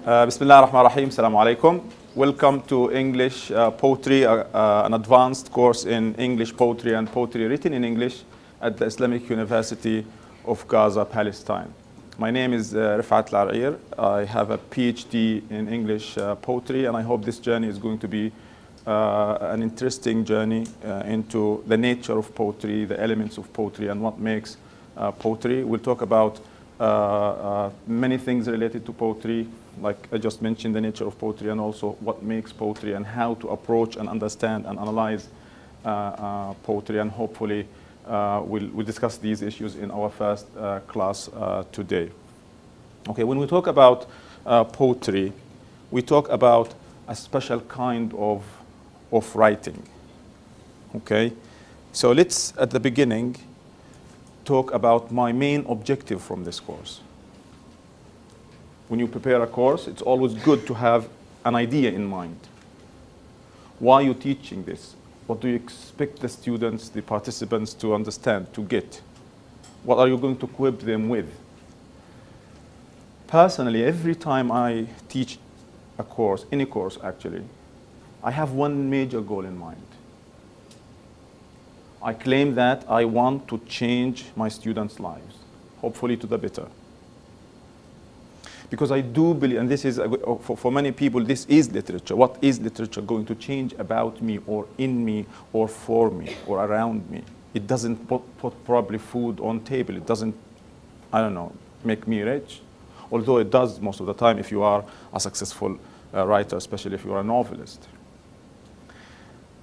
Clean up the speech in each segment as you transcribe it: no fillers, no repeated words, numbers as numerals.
Bismillah ar-Rahman ar-Rahim. Assalamu alaikum. Welcome to English Poetry, an advanced course in English poetry and poetry written in English at the Islamic University of Gaza, Palestine. My name is Refaat Alareer. I have a PhD in English poetry, and I hope this journey is going to be an interesting journey into the nature of poetry, the elements of poetry, and what makes poetry. We'll talk about many things related to poetry, like I just mentioned, the nature of poetry, and also what makes poetry and how to approach and understand and analyze poetry, and hopefully we'll discuss these issues in our first class today. Okay, when we talk about poetry, we talk about a special kind of writing. Okay, so let's at the beginning talk about my main objective from this course. When you prepare a course, it's always good to have an idea in mind. Why are you teaching this? What do you expect the students, the participants to understand, to get? What are you going to equip them with? Personally, every time I teach a course, any course actually, I have one major goal in mind. I claim that I want to change my students' lives, hopefully to the better. Because I do believe, and this is, for many people, this is literature. What is literature going to change about me or in me or for me or around me? It doesn't put probably food on table. It doesn't, I don't know, make me rich. Although it does most of the time if you are a successful writer, especially if you are a novelist.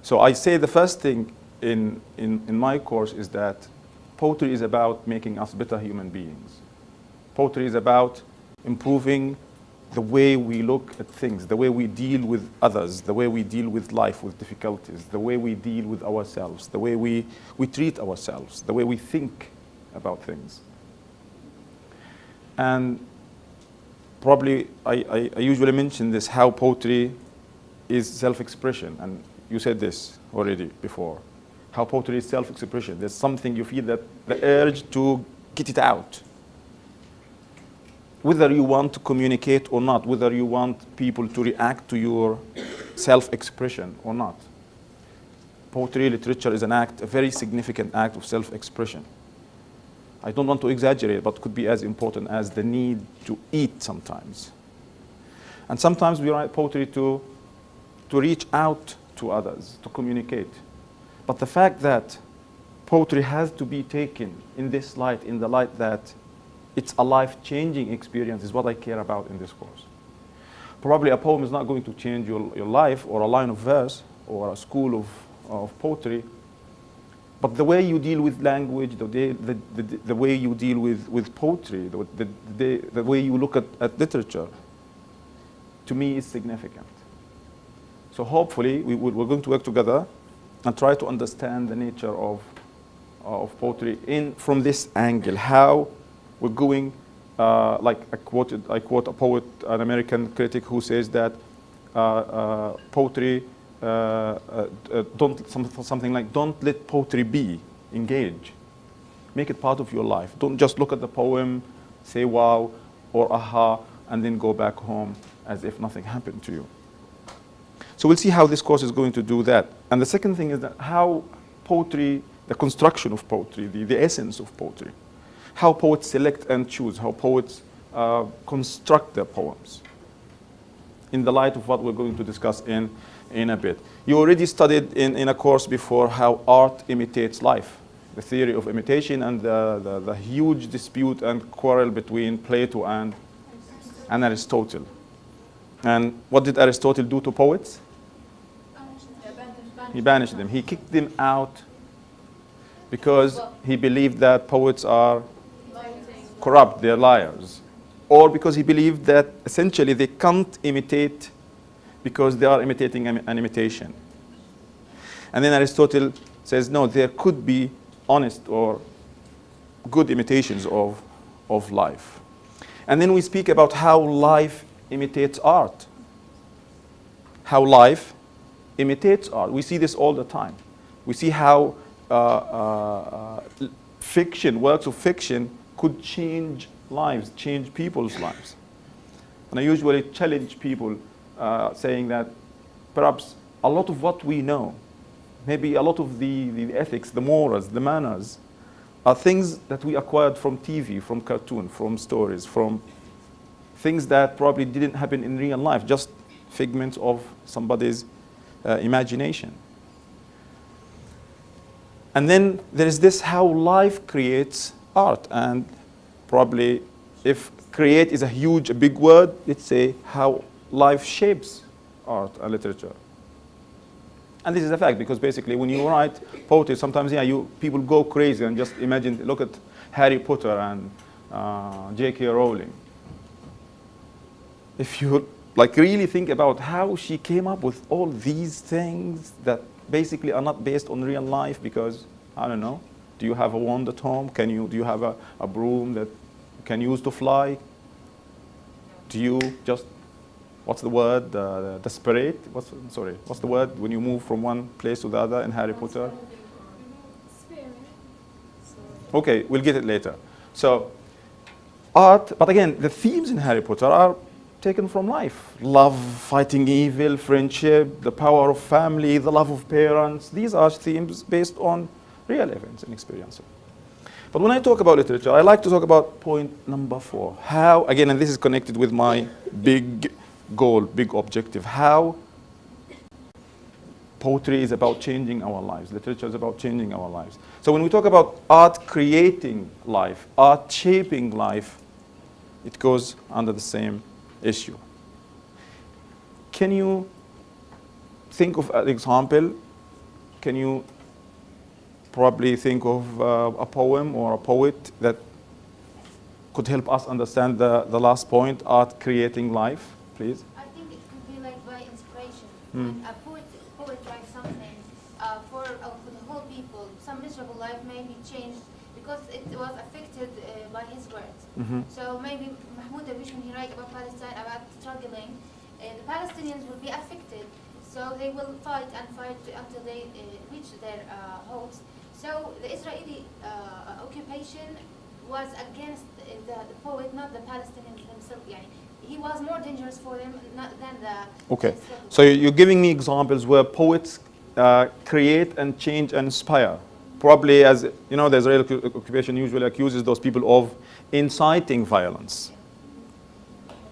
So I say the first thing in my course is that poetry is about making us better human beings. Poetry is about improving the way we look at things, the way we deal with others, the way we deal with life, with difficulties, the way we deal with ourselves, the way we treat ourselves, the way we think about things. And probably I usually mention this, how poetry is self-expression, and you said this already before. How poetry is self-expression. There's something you feel, that the urge to get it out. Whether you want to communicate or not, whether you want people to react to your self-expression or not. Poetry, literature is an act, a very significant act of self-expression. I don't want to exaggerate, but could be as important as the need to eat sometimes. And sometimes we write poetry to reach out to others, to communicate. But the fact that poetry has to be taken in this light, in the light that it's a life-changing experience, is what I care about in this course. Probably a poem is not going to change your life, or a line of verse, or a school of poetry, but the way you deal with language, the way you deal with poetry, the way you look at literature, to me is significant. So hopefully we're going to work together and try to understand the nature of poetry from this angle, how we're going, like I quote a poet, an American critic, who says that poetry, something like, don't let poetry be, engage. Make it part of your life. Don't just look at the poem, say wow or aha, and then go back home as if nothing happened to you. So we'll see how this course is going to do that. And the second thing is that how poetry, the construction of poetry, the essence of poetry, how poets select and choose, how poets construct their poems, in the light of what we're going to discuss in a bit. You already studied in a course before how art imitates life, the theory of imitation, and the huge dispute and quarrel between Plato and Aristotle. And what did Aristotle do to poets? He banished them. He kicked them out because he believed that poets are corrupt, they're liars. Or because he believed that essentially they can't imitate because they are imitating an imitation. And then Aristotle says, no, there could be honest or good imitations of life. And then we speak about how life imitates art. How life imitates art. We see this all the time. We see how fiction, works of fiction, could change lives, change people's lives. And I usually challenge people saying that perhaps a lot of what we know, maybe a lot of the ethics, the morals, the manners, are things that we acquired from TV, from cartoon, from stories, from things that probably didn't happen in real life, just figments of somebody's imagination. And then there is this how life creates art. And probably if create is a big word, let's say how life shapes art and literature. And this is a fact, because basically when you write poetry, sometimes people go crazy and just imagine, look at Harry Potter and J.K. Rowling. If you really think about how she came up with all these things that basically are not based on real life, because, I don't know, do you have a wand at home? Do you have a broom that you can use to fly? Do you just, what's the word, desperate? What's the word when you move from one place to the other in Harry Potter? Okay, we'll get it later. So, art, but again, the themes in Harry Potter are taken from life. Love, fighting evil, friendship, the power of family, the love of parents. These are themes based on real events and experiences. But when I talk about literature, I like to talk about point number 4. How, again, and this is connected with my big goal, big objective, how poetry is about changing our lives. Literature is about changing our lives. So when we talk about art creating life, art shaping life, it goes under the same issue. Can you think of an example? Can you probably think of a poem or a poet that could help us understand the last point, art creating life, please? I think it could be like by inspiration. When a poet writes something for the whole people, some miserable life may be changed because it was affected by his words. So maybe Mahmoud Darwish, when he writes about Palestine, about struggling, the Palestinians will be affected. So they will fight and fight until they reach their hopes. So the Israeli occupation was against the poet, not the Palestinians themselves. He was more dangerous for them than the... Okay, so you're giving me examples where poets create and change and inspire. Probably, as you know, the Israeli occupation usually accuses those people of inciting violence.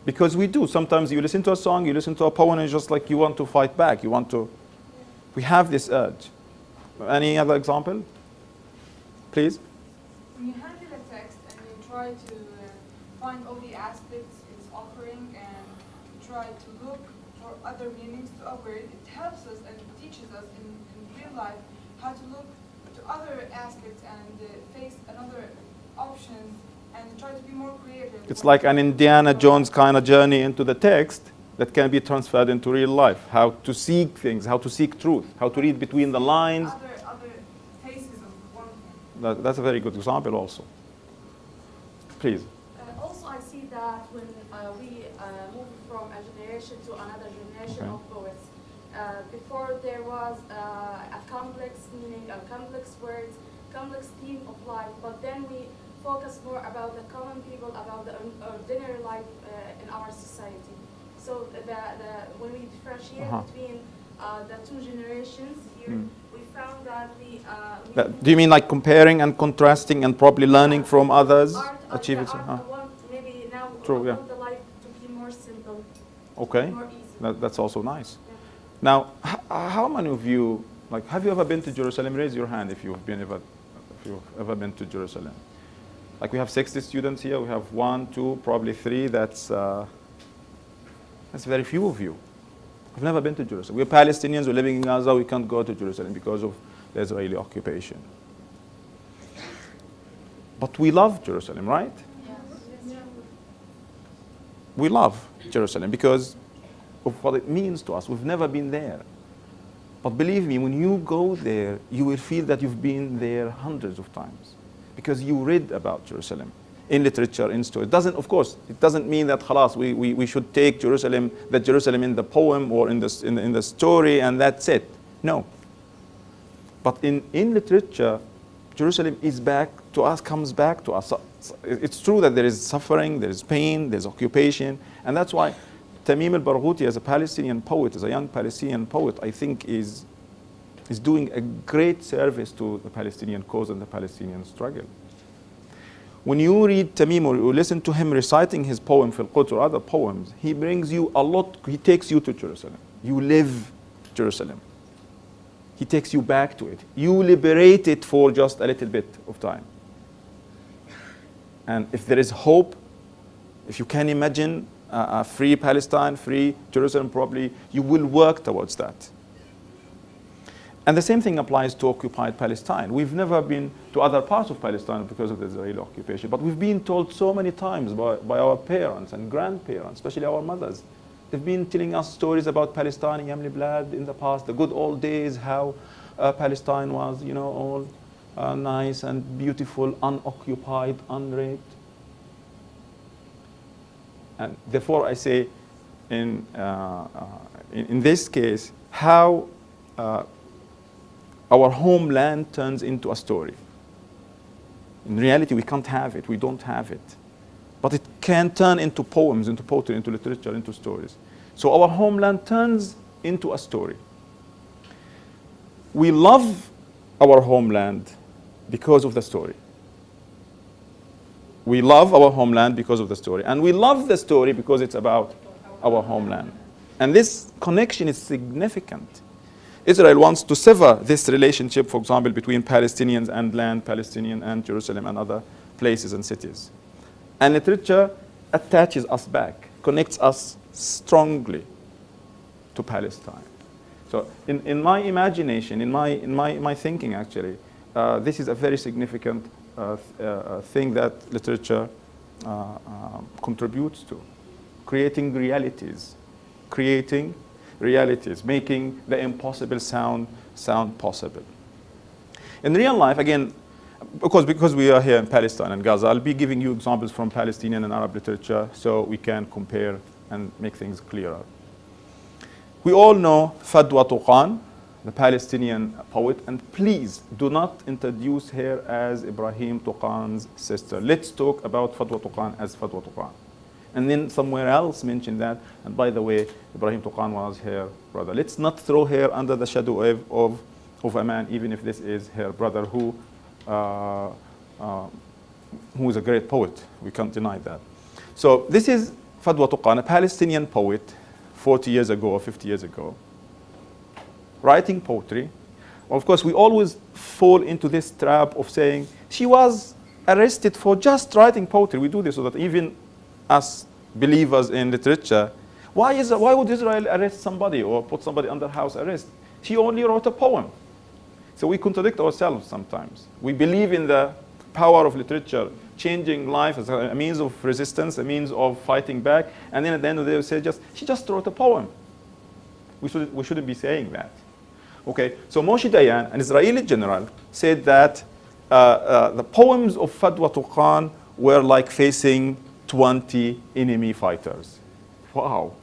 Because we do. Sometimes you listen to a song, you listen to a poem, and it's just like you want to fight back. We have this urge. Any other example? Please? When you handle a text and you try to find all the aspects it's offering and try to look for other meanings to a word, it helps us and teaches us in real life how to look to other aspects and face another options and try to be more creative. It's like an Indiana Jones kind of journey into the text that can be transferred into real life. How to seek things, how to seek truth, how to read between the lines. Other faces of one thing. That's a very good example also. Please. Also, I see that when we move from a generation to another generation of poets, before there was a complex meaning, a complex words, complex theme of life, but then we focus more about the common people, about the ordinary life in our society. So when we differentiate between the two generations here, we found that do you mean like comparing and contrasting and probably learning from others? Achieving maybe now True, yeah. want the life to be more simple, Okay, more easy. that's also nice. Yeah. Now, how many of you, have you ever been to Jerusalem? Raise your hand if you've ever been to Jerusalem. We have 60 students here. We have 1, 2, probably 3. That's very few of you. I've never been to Jerusalem. We're Palestinians. We're living in Gaza. We can't go to Jerusalem because of the Israeli occupation. But we love Jerusalem, right? Yes. We love Jerusalem because of what it means to us. We've never been there. But believe me, when you go there, you will feel that you've been there hundreds of times because you read about Jerusalem in literature, in story. It doesn't mean that khalas, we should take Jerusalem in the poem or in the story and that's it. No. But in literature, Jerusalem is back to us, comes back to us. it's true that there is suffering, there is pain, there's occupation, and that's why Tamim al-Barghouti, as a Palestinian poet, as a young Palestinian poet, I think is doing a great service to the Palestinian cause and the Palestinian struggle. When you read Tamim or you listen to him reciting his poem Fil Quds or other poems, he brings you a lot, he takes you to Jerusalem. You live Jerusalem. He takes you back to it. You liberate it for just a little bit of time. And if there is hope, if you can imagine a free Palestine, free Jerusalem, probably you will work towards that. And the same thing applies to occupied Palestine. We've never been to other parts of Palestine because of the Israeli occupation, but we've been told so many times by our parents and grandparents, especially our mothers. They've been telling us stories about Palestine, Yamli Blad in the past, the good old days, how Palestine was, you know, all nice and beautiful, unoccupied, unraped. And therefore I say, in this case, how our homeland turns into a story. In reality, we can't have it, we don't have it. But it can turn into poems, into poetry, into literature, into stories. So our homeland turns into a story. We love our homeland because of the story. We love our homeland because of the story. And we love the story because it's about our homeland. And this connection is significant. Israel wants to sever this relationship, for example, between Palestinians and land, Palestinian and Jerusalem and other places and cities. And literature attaches us back, connects us strongly to Palestine. So in my imagination, in my thinking actually, this is a very significant thing that literature contributes to. Creating realities, making the impossible sound possible. In real life, again, because we are here in Palestine and Gaza, I'll be giving you examples from Palestinian and Arab literature so we can compare and make things clearer. We all know Fadwa Tuqan, the Palestinian poet, and please do not introduce her as Ibrahim Tuqan's sister. Let's talk about Fadwa Tuqan as Fadwa Tuqan. And then somewhere else mention that, and by the way, Ibrahim Tuqan was her brother. Let's not throw her under the shadow of a man, even if this is her brother who is a great poet. We can't deny that. So this is Fadwa Tuqan, a Palestinian poet, 40 years ago or 50 years ago, writing poetry. Well, of course, we always fall into this trap of saying she was arrested for just writing poetry. We do this so that even us believers in literature, why would Israel arrest somebody or put somebody under house arrest? She only wrote a poem. So we contradict ourselves sometimes. We believe in the power of literature, changing life as a means of resistance, a means of fighting back, and then at the end of the day we say she just wrote a poem. We shouldn't be saying that. Okay, so Moshe Dayan, an Israeli general, said that the poems of Fadwa Tuqan were like facing 20 enemy fighters. Wow.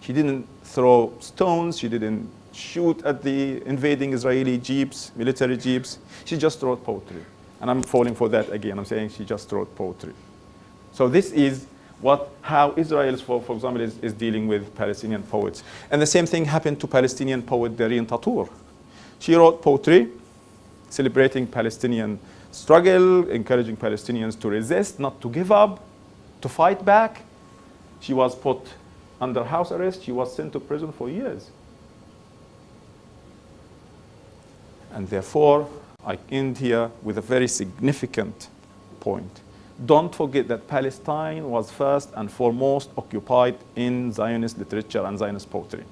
She didn't throw stones, she didn't shoot at the invading Israeli jeeps, military jeeps. She just wrote poetry. And I'm falling for that again. I'm saying she just wrote poetry. So this is how Israel, for example, is dealing with Palestinian poets. And the same thing happened to Palestinian poet Darine Tatur. She wrote poetry celebrating Palestinian struggle, encouraging Palestinians to resist, not to give up, to fight back. She was put under house arrest. She was sent to prison for years. And therefore, I end here with a very significant point. Don't forget that Palestine was first and foremost occupied in Zionist literature and Zionist poetry.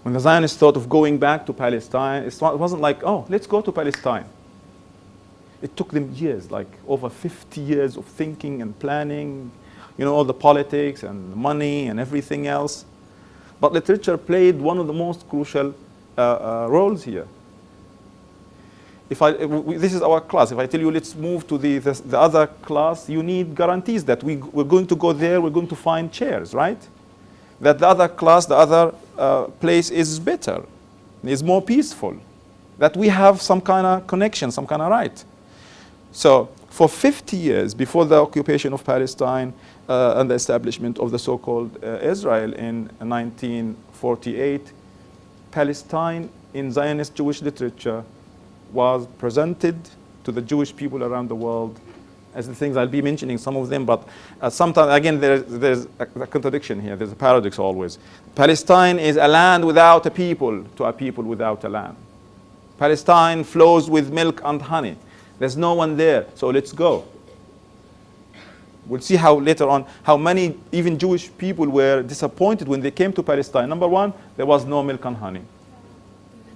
When the Zionists thought of going back to Palestine, it wasn't like, oh, let's go to Palestine. It took them years, like over 50 years of thinking and planning, all the politics and the money and everything else. But literature played one of the most crucial roles here. This is our class. If I tell you let's move to the other class, you need guarantees that we're going to go there, we're going to find chairs, right? That the other class, the other place is better, is more peaceful, that we have some kind of connection, some kind of right. So for 50 years before the occupation of Palestine and the establishment of the so-called Israel in 1948, Palestine in Zionist Jewish literature was presented to the Jewish people around the world as the things. I'll be mentioning some of them, but sometimes, again, there's a contradiction here. There's a paradox always. Palestine is a land without a people to a people without a land. Palestine flows with milk and honey. There's no one there, so let's go. We'll see how later on, how many even Jewish people were disappointed when they came to Palestine. Number one, there was no milk and honey.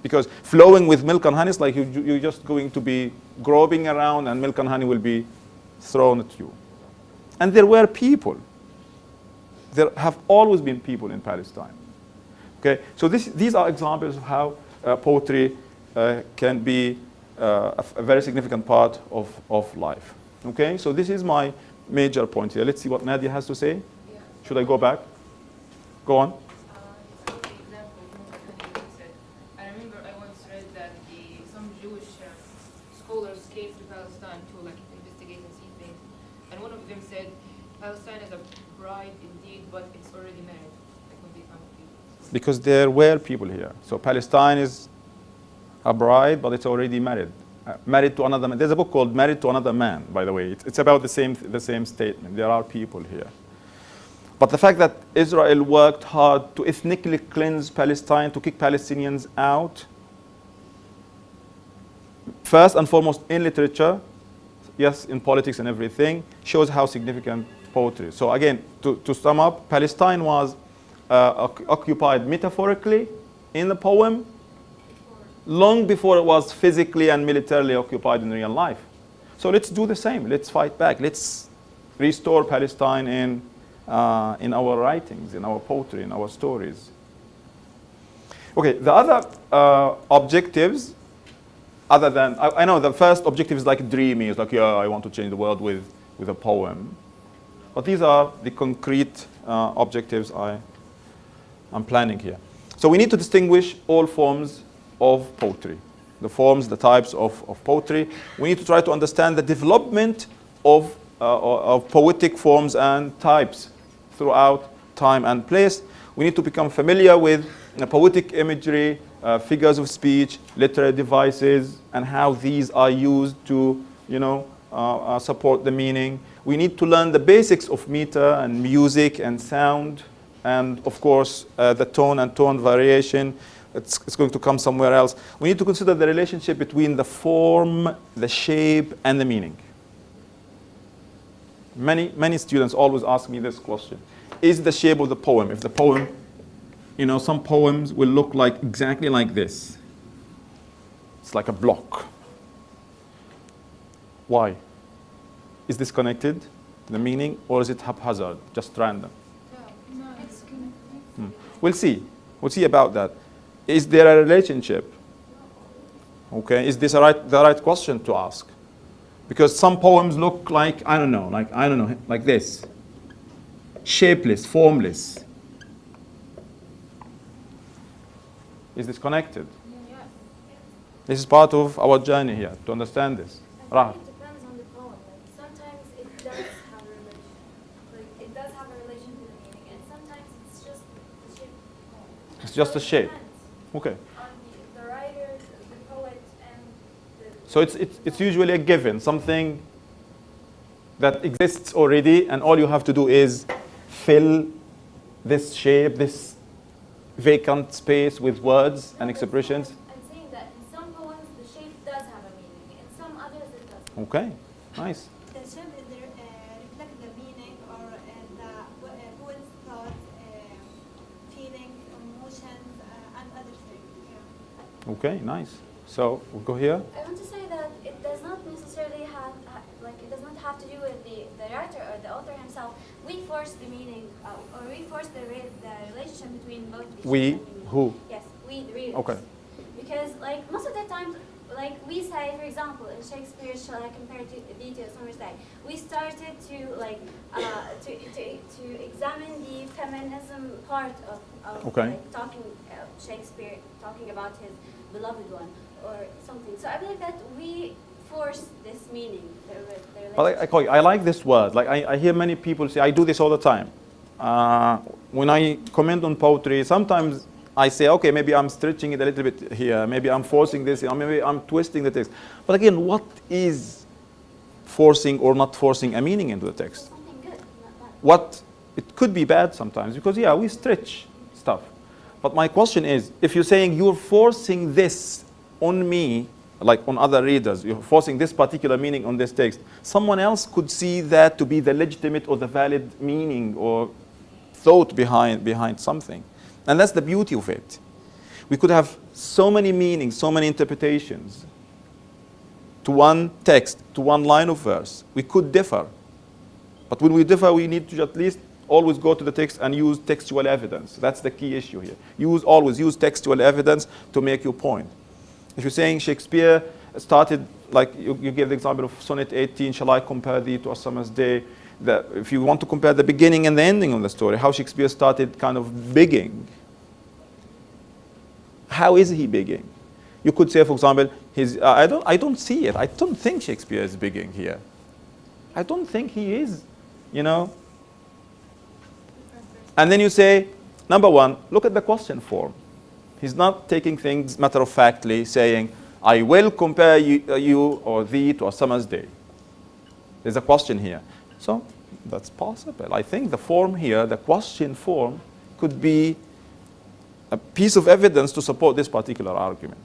Because flowing with milk and honey is like you're just going to be groping around and milk and honey will be thrown at you. And there were people. There have always been people in Palestine. Okay, so these are examples of how poetry can be a very significant part of life. Okay, so this is my major point here. Let's see what Nadia has to say. Yeah. Should I go back? Go on. I remember I once read that some Jewish scholars came to Palestine to like investigate and see things, and one of them said Palestine is a bride indeed, but it's already married. Like when they found people. Because there were people here. So Palestine is a bride, but it's already married. Married to another man. There's a book called Married to Another Man, by the way. It's about the same statement. There are people here. But the fact that Israel worked hard to ethnically cleanse Palestine, to kick Palestinians out, first and foremost in literature, yes, in politics and everything, shows how significant poetry is. So again, to sum up, Palestine was occupied metaphorically in the poem, long before it was physically and militarily occupied in real life. So let's do the same. Let's fight back. Let's restore Palestine in our writings, in our poetry, in our stories. Okay, the other objectives, other than, I know the first objective is like dreamy. It's like, yeah, I want to change the world with a poem. But these are the concrete objectives I'm planning here. So we need to distinguish all forms of poetry, the forms, the types of poetry. We need to try to understand the development of poetic forms and types throughout time and place. We need to become familiar with poetic imagery, figures of speech, literary devices, and how these are used to, support the meaning. We need to learn the basics of meter and music and sound, and of course, the tone and tone variation. It's going to come somewhere else. We need to consider the relationship between the form, the shape, and the meaning. Many students always ask me this question. Is the shape of the poem, if the poem, some poems will look like exactly like this. It's like a block. Why? Is this connected to the meaning, or is it haphazard, just random? No, it's connected. We'll see. We'll see about that. Is there a relationship? Okay, is this the right question to ask? Because some poems look like, like this. Shapeless, formless. Is this connected? Yeah. This is part of our journey here, to understand this. I think it depends on the poem. Like sometimes it does have a relation. Like it does have a relation to the meaning, and sometimes it's just the shape of the poem. It's just So a it shape. depends Okay. on the writer, the poet, and the. So it's usually a given, something that exists already, and all you have to do is fill this shape, this vacant space with words and expressions. I'm saying that in some poems the shape does have a meaning, in some others it doesn't. Okay, nice. The shape reflect the meaning or the poet's thought, feelings, emotions, and other things. Yeah. Okay, nice. So we'll go here. I want to say that it does not necessarily have, it does not have to do with the writer or the author himself. We force the meaning, or we force the relationship between both the We, shape and meaning. who? Yes, we, the readers. Okay. Because, most of the time, we say, for example, in Shakespeare, shall I compare thee to a summer's day? We started to, to examine the feminism part of Okay. talking, Shakespeare talking about his beloved one or something. So I believe that we force this meaning. But I like this word. Like I hear many people say, I do this all the time. When I comment on poetry, sometimes I say, okay, maybe I'm stretching it a little bit here, maybe I'm forcing this, or maybe I'm twisting the text. But again, what is forcing or not forcing a meaning into the text? Something good, not bad. What it could be bad sometimes, because yeah, we stretch stuff. But my question is, if you're saying you're forcing this on me, like on other readers, you're forcing this particular meaning on this text, someone else could see that to be the legitimate or the valid meaning or thought behind something. And that's the beauty of it. We could have so many meanings, so many interpretations to one text, to one line of verse. We could differ. But when we differ, we need to at least always go to the text and use textual evidence. That's the key issue here. Always use textual evidence to make your point. If you're saying Shakespeare started, like you gave the example of Sonnet 18, shall I compare thee to a summer's day? If you want to compare the beginning and the ending of the story, how Shakespeare started kind of begging. How is he begging? You could say, for example, I don't see it. I don't think Shakespeare is begging here. I don't think he is, you know. And then you say, number one, look at the question form. He's not taking things matter-of-factly, saying, I will compare you or thee to a summer's day. There's a question here. So that's possible. I think the form here, the question form, could be a piece of evidence to support this particular argument.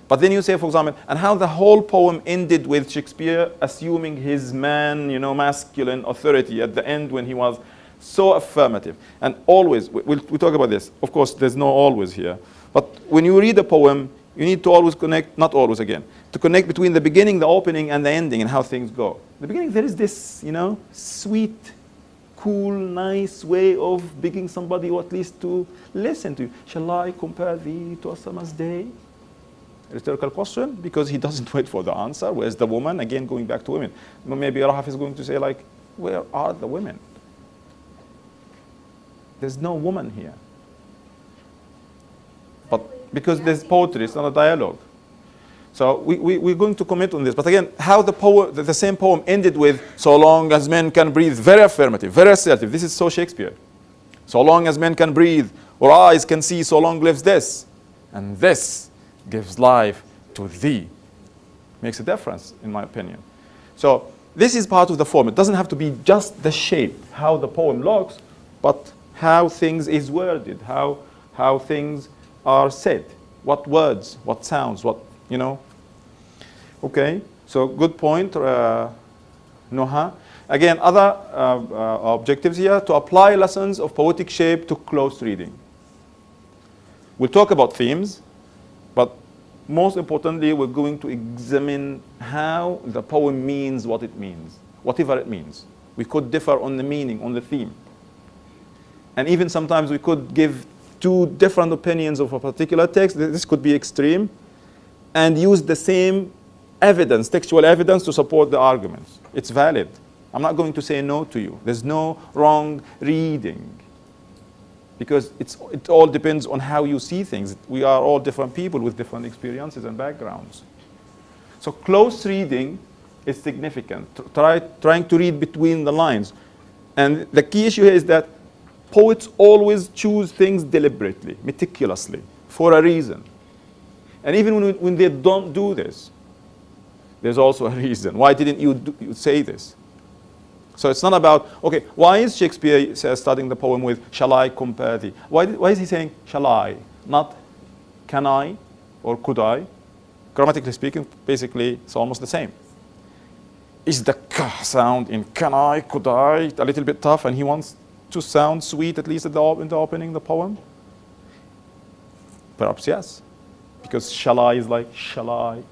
But then you say, for example, and how the whole poem ended with Shakespeare assuming his masculine authority at the end when he was so affirmative. And always, we'll talk about this. Of course, there's no always here. But when you read a poem, you need to always connect, not always again, to connect between the beginning, the opening, and the ending and how things go. In the beginning, there is this, sweet, cool, nice way of begging somebody or at least to listen to you. Shall I compare thee to a summer's day? Rhetorical question, because he doesn't wait for the answer. Where's the woman? Again, going back to women. Maybe Rahaf is going to say, like, where are the women? There's no woman here. But because there's poetry, it's not a dialogue. So we're going to comment on this. But again, how the same poem ended with, so long as men can breathe, very affirmative, very assertive. This is so Shakespeare. So long as men can breathe, or eyes can see, so long lives this. And this gives life to thee. Makes a difference, in my opinion. So this is part of the form. It doesn't have to be just the shape, how the poem looks, but how things is worded, how things are said, what words, what sounds, what, Okay, so good point, Noha. Again, other objectives here, to apply lessons of poetic shape to close reading. We'll talk about themes, but most importantly, we're going to examine how the poem means what it means, whatever it means. We could differ on the meaning, on the theme. And even sometimes we could give two different opinions of a particular text. This could be extreme, and use the same evidence, textual evidence, to support the arguments. It's valid. I'm not going to say no to you. There's no wrong reading, because it all depends on how you see things. We are all different people with different experiences and backgrounds. So close reading is significant. Trying to read between the lines. And the key issue here is that poets always choose things deliberately, meticulously, for a reason. And even when they don't do this, there's also a reason. Why didn't you say this? So it's not about, okay, why is Shakespeare starting the poem with, shall I compare thee? Why is he saying, shall I? Not, can I or could I? Grammatically speaking, basically, it's almost the same. Is the k sound in can I, could I, a little bit tough, and he wants to sound sweet, at least in the opening of the poem? Perhaps yes. Because shall I is like, shall I?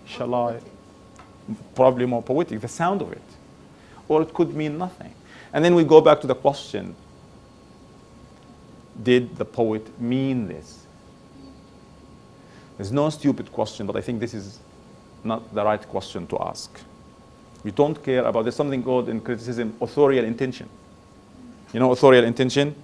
Probably more poetic, the sound of it. Or it could mean nothing. And then we go back to the question, did the poet mean this? There's no stupid question, but I think this is not the right question to ask. We don't care about, there's something called in criticism, authorial intention. You know authorial intention?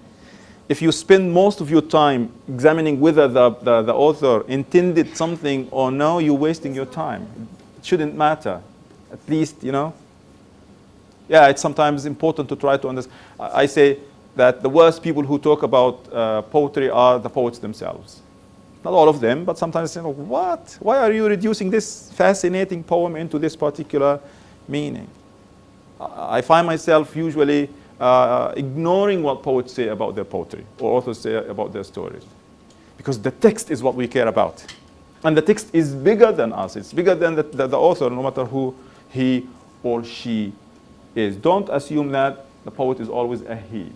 If you spend most of your time examining whether the author intended something or no, you're wasting your time. It shouldn't matter. at least, you know. Yeah, it's sometimes important to try to understand. I say that the worst people who talk about poetry are the poets themselves. Not all of them, but sometimes, you know, what? Why are you reducing this fascinating poem into this particular meaning? I find myself usually ignoring what poets say about their poetry or authors say about their stories. Because the text is what we care about. And the text is bigger than us. It's bigger than the author, no matter who he or she is. Don't assume that the poet is always a he.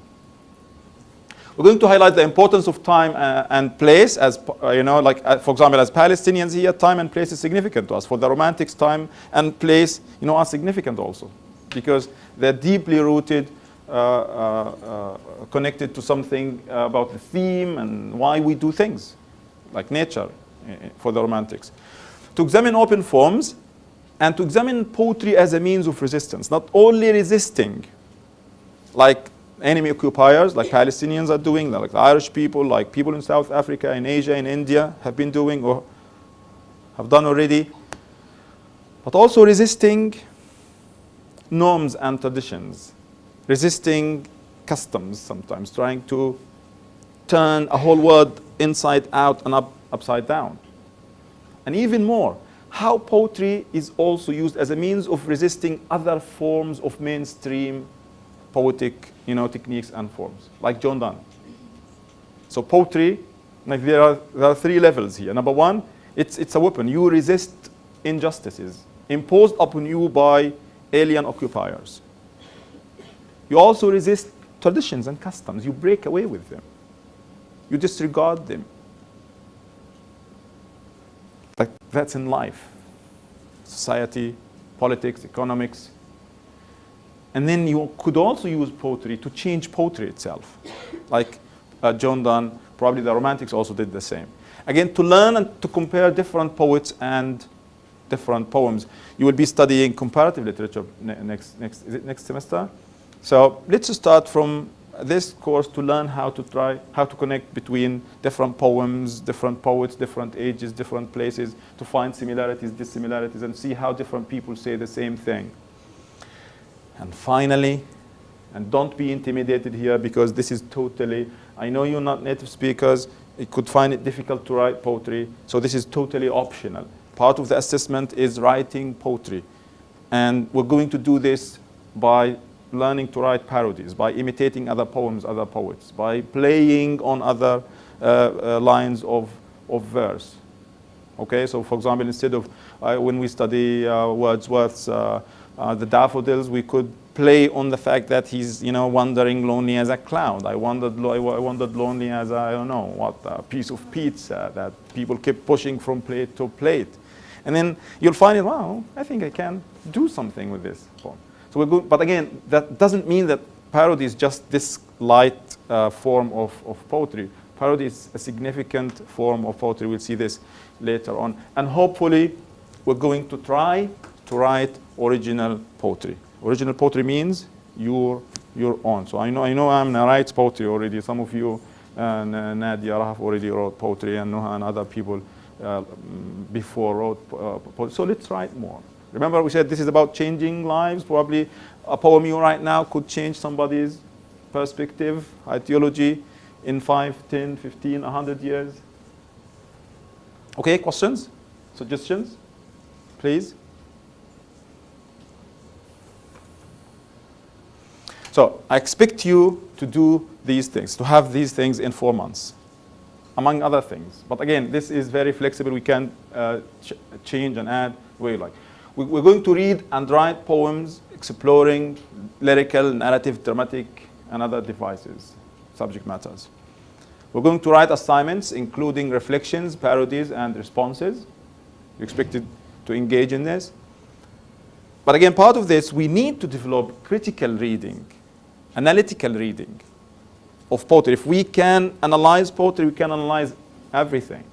We're going to highlight the importance of time and place, as you know, like for example, as Palestinians here, time and place is significant to us. For the Romantics, time and place, you know, are significant also, because they're deeply rooted, connected to something about the theme and why we do things, like nature, for the Romantics. To examine open forms and to examine poetry as a means of resistance, not only resisting, like enemy occupiers, like Palestinians are doing, like the Irish people, like people in South Africa, in Asia, in India have been doing or have done already, but also resisting norms and traditions, resisting customs sometimes, trying to turn a whole world inside out and upside down. And even more, how poetry is also used as a means of resisting other forms of mainstream poetic, you know, techniques and forms, like John Donne. So poetry, like there are three levels here. Number one, it's a weapon. You resist injustices imposed upon you by alien occupiers. You also resist traditions and customs. You break away with them. You disregard them. Like that's in life, society, politics, economics. And then you could also use poetry to change poetry itself. Like John Donne, probably the Romantics also did the same. Again, to learn and to compare different poets and different poems. You will be studying comparative literature next semester. So let's start from this course to learn how to connect between different poems, different poets, different ages, different places, to find similarities, dissimilarities, and see how different people say the same thing. And finally, and don't be intimidated here, because this is totally, I know you're not native speakers, you could find it difficult to write poetry, so this is totally optional. Part of the assessment is writing poetry. And we're going to do this by learning to write parodies, by imitating other poems, other poets, by playing on other lines of verse. Okay, so for example, instead of when we study Wordsworth's the daffodils, we could play on the fact that he's, you know, wandering lonely as a cloud. I wandered lonely as I don't know what, a piece of pizza that people keep pushing from plate to plate. And then you'll find it, wow, I think I can do something with this poem. So we're good, but again, that doesn't mean that parody is just this light form of poetry. Parody is a significant form of poetry. We'll see this later on. And hopefully, we're going to try to write original poetry. Original poetry means your own. So I know Amna writes poetry already. Some of you, Nadia, Rahaf already wrote poetry, and Noha and other people before wrote poetry. So let's write more. Remember we said this is about changing lives. Probably a poem you write now could change somebody's perspective, ideology in 5, 10, 15, 100 years. Okay, questions? Suggestions? Please. So I expect you to do these things, to have these things in 4 months, among other things. But again, this is very flexible. We can change and add way like. We're going to read and write poems exploring lyrical, narrative, dramatic, and other devices, subject matters. We're going to write assignments, including reflections, parodies, and responses. You're expected to engage in this. But again, part of this, we need to develop critical reading, analytical reading of poetry. If we can analyze poetry, we can analyze everything.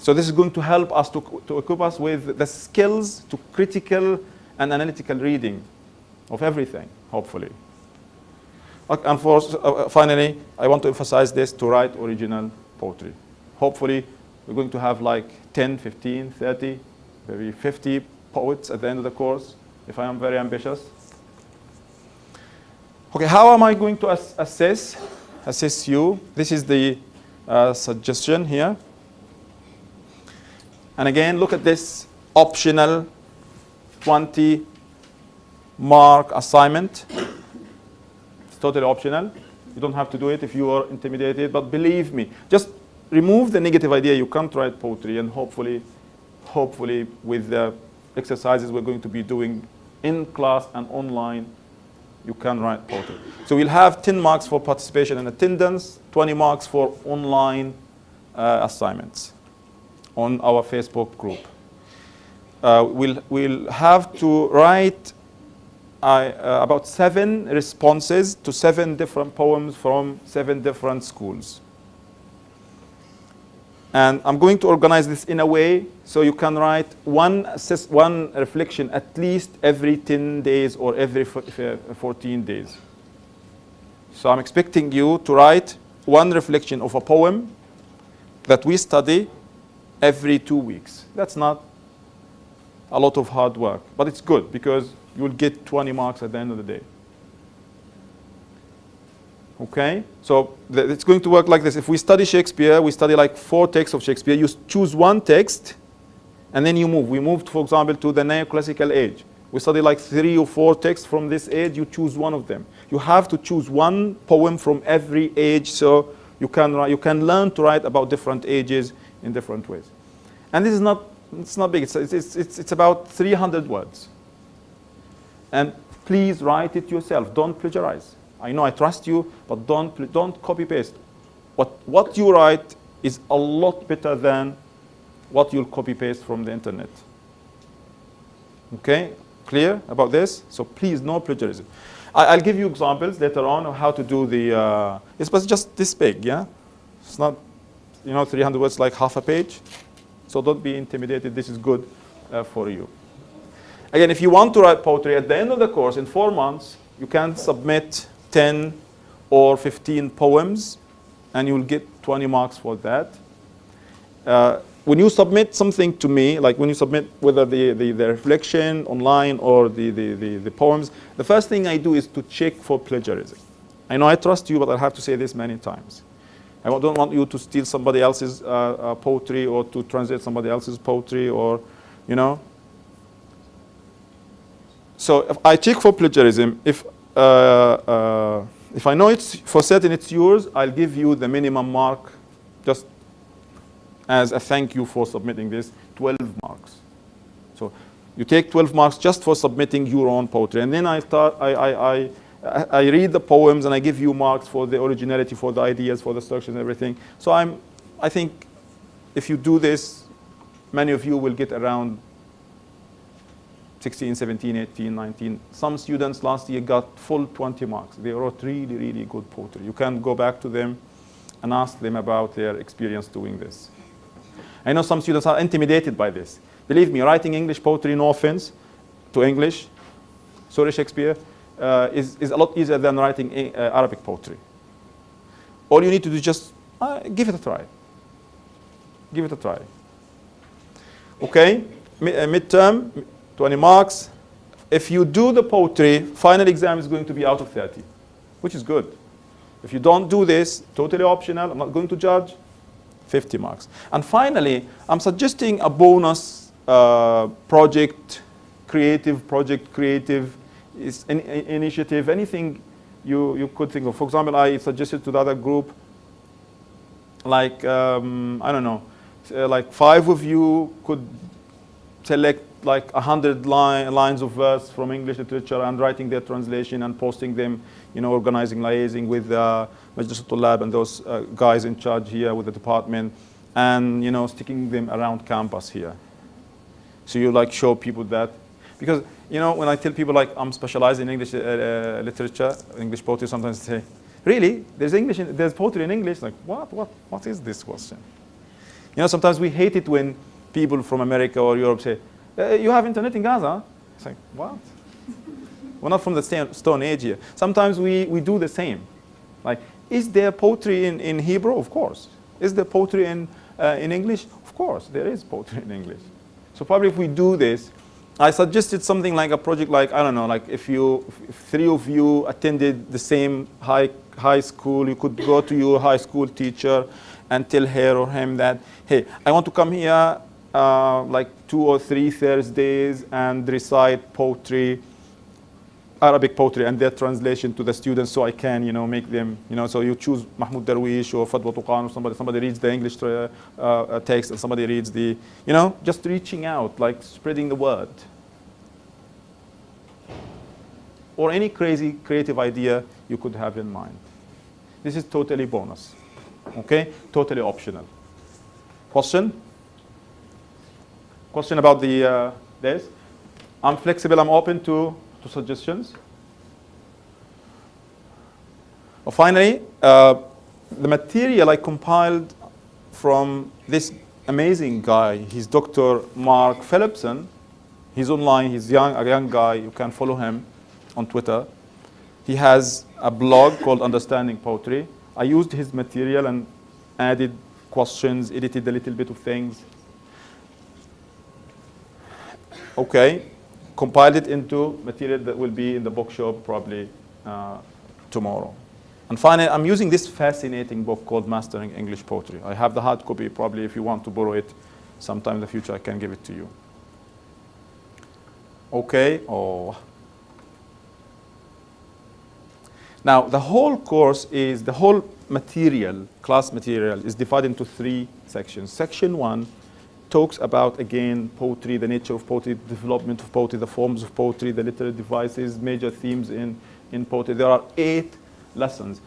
So this is going to help us to equip us with the skills to critical and analytical reading of everything, hopefully. And finally, I want to emphasize this, to write original poetry. Hopefully, we're going to have like 10, 15, 30, maybe 50 poets at the end of the course, if I am very ambitious. Okay, how am I going to assess you? This is the suggestion here. And again, look at this optional 20-mark assignment. It's totally optional. You don't have to do it if you are intimidated, but believe me, just remove the negative idea you can't write poetry, and hopefully with the exercises we're going to be doing in class and online, you can write poetry. So we'll have 10 marks for participation and attendance, 20 marks for online assignments on our Facebook group. We'll have to write about 7 responses to 7 different poems from 7 different schools. And I'm going to organize this in a way so you can write one reflection at least every 10 days or every 14 days. So I'm expecting you to write one reflection of a poem that we study every 2 weeks. That's not a lot of hard work, but it's good because you will get 20 marks at the end of the day. Okay, so it's going to work like this. If we study Shakespeare, we study like 4 texts of Shakespeare. You choose one text, and then you move. We moved, for example, to the neoclassical age. We study like 3 or 4 texts from this age. You choose one of them. You have to choose one poem from every age, so you can learn to write about different ages in different ways. And this is not big. It's about 300 words. And please write it yourself. Don't plagiarize. I know I trust you, but don't copy paste. What you write is a lot better than what you'll copy paste from the internet. Okay, clear about this? So please, no plagiarism. I'll give you examples later on of how to do the. It's just this big, yeah. It's not, 300 words like half a page. So don't be intimidated. This is good for you. Again, if you want to write poetry at the end of the course in 4 months, you can submit 10 or 15 poems, and you will get 20 marks for that. When you submit something to me, like when you submit whether the reflection online or the poems, the first thing I do is to check for plagiarism. I know I trust you, but I have to say this many times. I don't want you to steal somebody else's poetry or to translate somebody else's poetry or, So if I check for plagiarism, if I know it's for certain it's yours, I'll give you the minimum mark just as a thank you for submitting this, 12 marks. So you take 12 marks just for submitting your own poetry. And then I read the poems and I give you marks for the originality, for the ideas, for the structures and everything. So I think if you do this, many of you will get around 16, 17, 18, 19. Some students last year got full 20 marks. They wrote really, really good poetry. You can go back to them and ask them about their experience doing this. I know some students are intimidated by this. Believe me, writing English poetry, no offense to English, sorry Shakespeare, is a lot easier than writing Arabic poetry. All you need to do is just give it a try. Give it a try. Okay, midterm, 20 marks. If you do the poetry, final exam is going to be out of 30, which is good. If you don't do this, totally optional, I'm not going to judge, 50 marks. And finally, I'm suggesting a bonus project creative initiative, anything you could think of. For example, I suggested to the other group, like, I don't know, like 5 of you could select like 100 lines of verse from English literature and writing their translation and posting them, organizing, liaising with Majlis al-Tullab and those guys in charge here with the department, and sticking them around campus here. So you like show people that, because when I tell people like I'm specialized in English literature, English poetry, sometimes they say, really? There's poetry in English? Like what is this question? Sometimes we hate it when people from America or Europe say, you have internet in Gaza? It's like, what? We're not from the Stone Age here. Sometimes we do the same. Like, is there poetry in Hebrew? Of course. Is there poetry in English? Of course, there is poetry in English. So probably if we do this, I suggested something like a project like, I don't know, like if three of you attended the same high school, you could go to your high school teacher and tell her or him that, hey, I want to come here like 2 or 3 Thursdays and recite poetry, Arabic poetry, and their translation to the students, so I can, make them, so you choose Mahmoud Darwish or Fadwa Tuqan, or somebody reads the English text and somebody reads the, just reaching out, like spreading the word. Or any crazy creative idea you could have in mind. This is totally bonus, okay? Totally optional. Question? Question about this? I'm flexible, I'm open to suggestions. Finally, the material I compiled from this amazing guy, he's Dr. Mark Phillipson. He's online, he's a young guy, you can follow him on Twitter. He has a blog called Understanding Poetry. I used his material and added questions, edited a little bit of things. Okay, compiled it into material that will be in the bookshop probably tomorrow. And finally, I'm using this fascinating book called Mastering English Poetry. I have the hard copy. Probably if you want to borrow it sometime in the future, I can give it to you. Okay. Now, the whole course is, the whole material, class material, is divided into 3 sections. Section 1 talks about, again, poetry, the nature of poetry, the development of poetry, the forms of poetry, the literary devices, major themes in poetry. There are 8 lessons.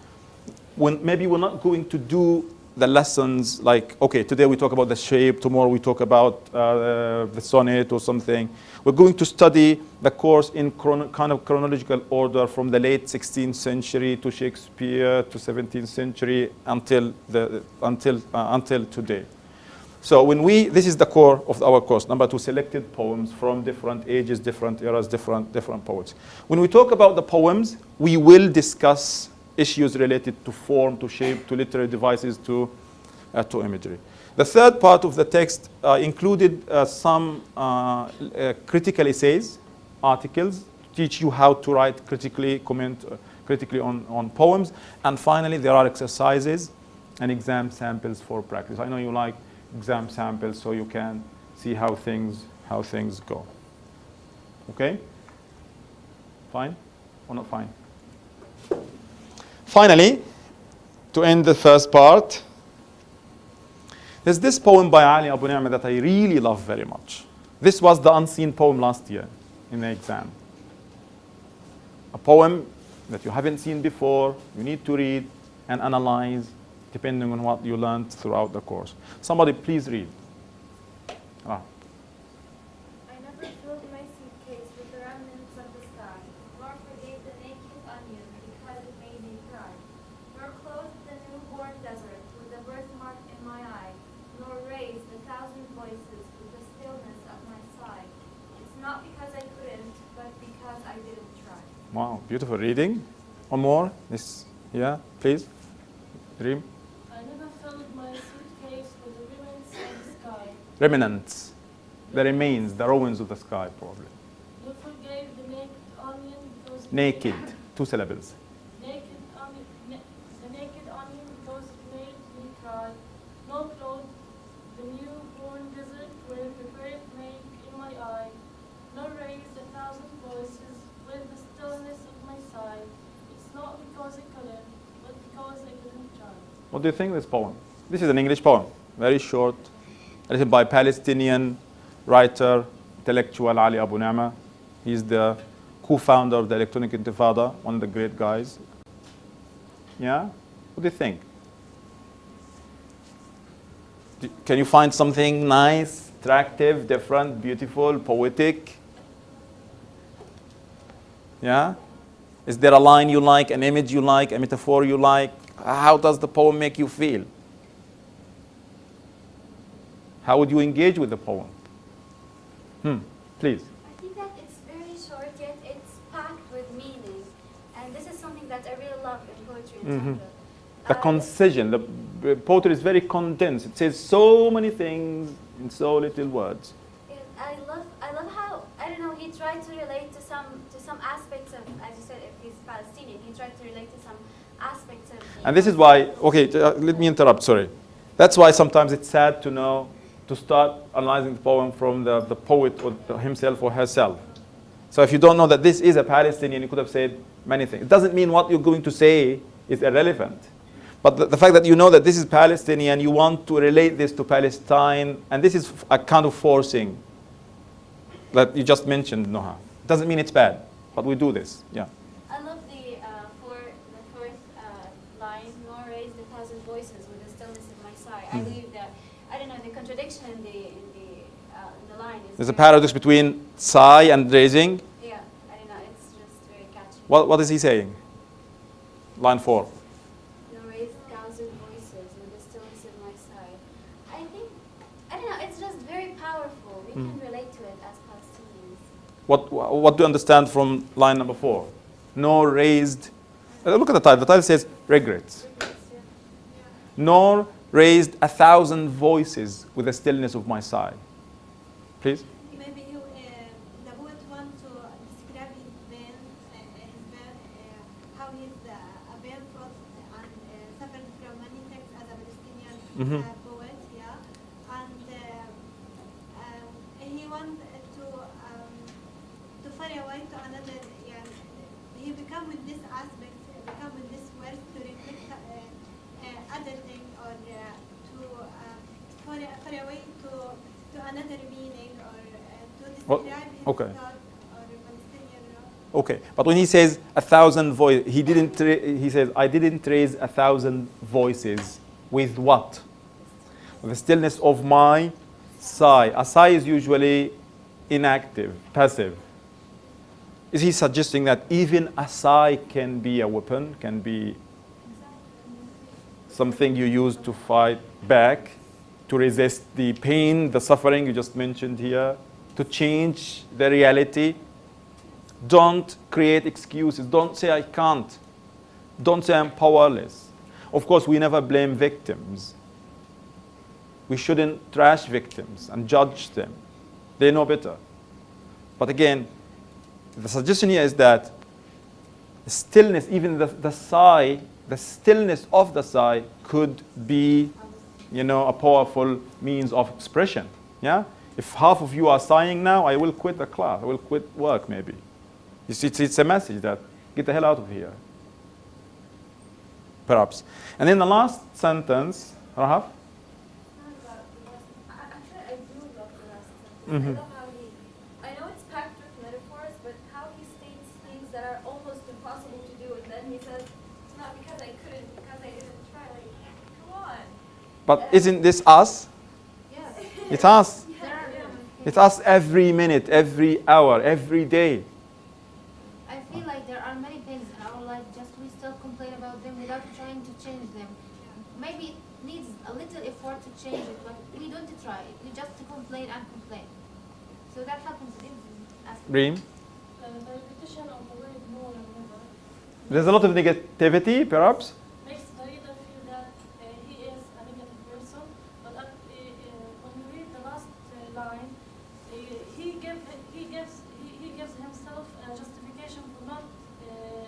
Maybe we're not going to do the lessons like, okay, today we talk about the shape, tomorrow we talk about the sonnet or something. We're going to study the course in kind of chronological order from the late 16th century to Shakespeare to 17th century until today. So this is the core of our course. Number 2, selected poems from different ages, different eras, different poets. When we talk about the poems, we will discuss issues related to form, to shape, to literary devices, to imagery. The third part of the text included some critical essays, articles, to teach you how to write critically, comment critically on poems. And finally, there are exercises and exam samples for practice. I know you like exam samples so you can see how things go. Okay? Fine or not fine? Finally, to end the first part, there's this poem by Ali Abunimah that I really love very much. This was the unseen poem last year in the exam. A poem that you haven't seen before, you need to read and analyze depending on what you learned throughout the course. Somebody please read. I never filled my suitcase with the remnants of the sky, nor forgave the naked onion because it made me cry, nor clothed the newborn desert with the birthmark in my eye, nor raised 1,000 voices with the stillness of my sigh. It's not because I couldn't, but because I didn't try. Wow, beautiful reading. One more. This, yeah, please. Dream. Remnants, the remains, the ruins of the sky, probably. You forgave the naked onion because naked, 2 syllables. Naked onion, the naked onion because it made me cry. No clothed the newborn desert with the birthmark in my eye. No raised 1,000 voices with the stillness of my sigh. It's not because I couldn't, but because I couldn't try. What do you think of this poem? This is an English poem, very short. Written by Palestinian writer, intellectual Ali Abunimah. He's the co-founder of the Electronic Intifada, one of the great guys. Yeah? What do you think? Can you find something nice, attractive, different, beautiful, poetic? Yeah? Is there a line you like, an image you like, a metaphor you like? How does the poem make you feel? How would you engage with the poem? Please. I think that it's very short, yet it's packed with meaning. And this is something that I really love in poetry in general. The concision, the poetry is very condensed. It says so many things in so little words. I love how, I don't know, he tried to relate to some aspects of, as you said, if he's Palestinian, he tried to relate to some aspects of. And this is why, okay, let me interrupt, sorry. That's why sometimes it's sad to know, to start analyzing the poem from the poet or himself or herself. So if you don't know that this is a Palestinian, you could have said many things. It doesn't mean what you're going to say is irrelevant. But the fact that you know that this is Palestinian, you want to relate this to Palestine, and this is a kind of forcing that you just mentioned, Noha. It doesn't mean it's bad, but we do this, yeah. I love the fourth line, nor raised 1,000 voices with the stillness of my sigh. I believe that, I don't know, the contradiction in the line is. There's a paradox between sigh and raising. Yeah, I don't know, it's just very catchy. What is he saying? Line 4. Nor raised 1,000 voices with the stillness of my sigh. I think, I don't know, it's just very powerful. We can relate to it as Palestinians. What do you understand from line number 4? Nor raised, look at the title. The title says regrets. Nor raised 1,000 voices with the stillness of my sigh. Please? Maybe the poet wants to describe his pain, how he's a pain and suffered from many things as a Palestinian poet, yeah. And he wants to far away to another, yeah. He become with this aspect, become with this word to reflect other thing or to far away to another meaning or to describe his okay. thought or Palestinian. Okay, but when he says 1,000 voices, he says, I didn't raise 1,000 voices with what? With the stillness of my sigh. A sigh is usually inactive, passive. Is he suggesting that even a sigh can be a weapon, can be something you use to fight back, to resist the pain, the suffering you just mentioned here, to change the reality? Don't create excuses. Don't say I can't. Don't say I'm powerless. Of course, we never blame victims. We shouldn't trash victims and judge them. They know better. But again, the suggestion here is that the stillness, even the sigh, the stillness of the sigh could be, a powerful means of expression. Yeah? If half of you are sighing now, I will quit the class. I will quit work maybe. You see, it's a message that get the hell out of here. Perhaps. And then the last sentence, Rahaf? Actually, I do love the last sentence. I love how I know it's packed with metaphors, but how he states things that are almost impossible to do, and then he says, it's not because I couldn't, because I didn't try. Like, come on. But isn't this us? Yes. It's us. It's us every minute, every hour, every day. I feel like there are many things in our life, just we still complain about them without trying to change them. Maybe it needs a little effort to change it, but we don't try it. We just complain and complain. So that happens in aspects. Reem? The repetition of the word more and never There's a lot of negativity, perhaps? makes the reader feel that he is a negative person, but when you read the last line, he gives himself a justification for not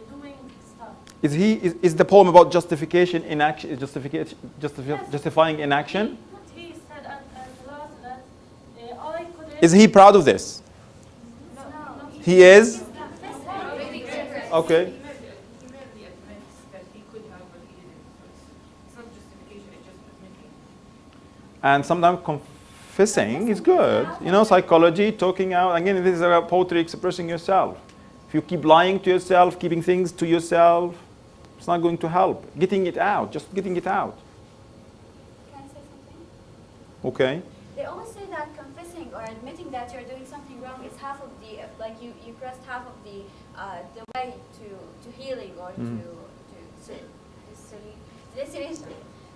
doing stuff. Is the poem about justification in action, justifying inaction? He said at the last that I couldn't. Is he proud of this? No. He is? Okay. He merely admits that he could have, but he didn't. So it's not justification, it's just admitting. And sometimes confessing is good. Psychology, talking out. Again, this is about poetry, expressing yourself. If you keep lying to yourself, keeping things to yourself, it's not going to help. Getting it out, just getting it out. Can I say something? Okay. They always say that confessing or admitting that you're doing something wrong is half of the, like you crossed half of the way to healing or to solution.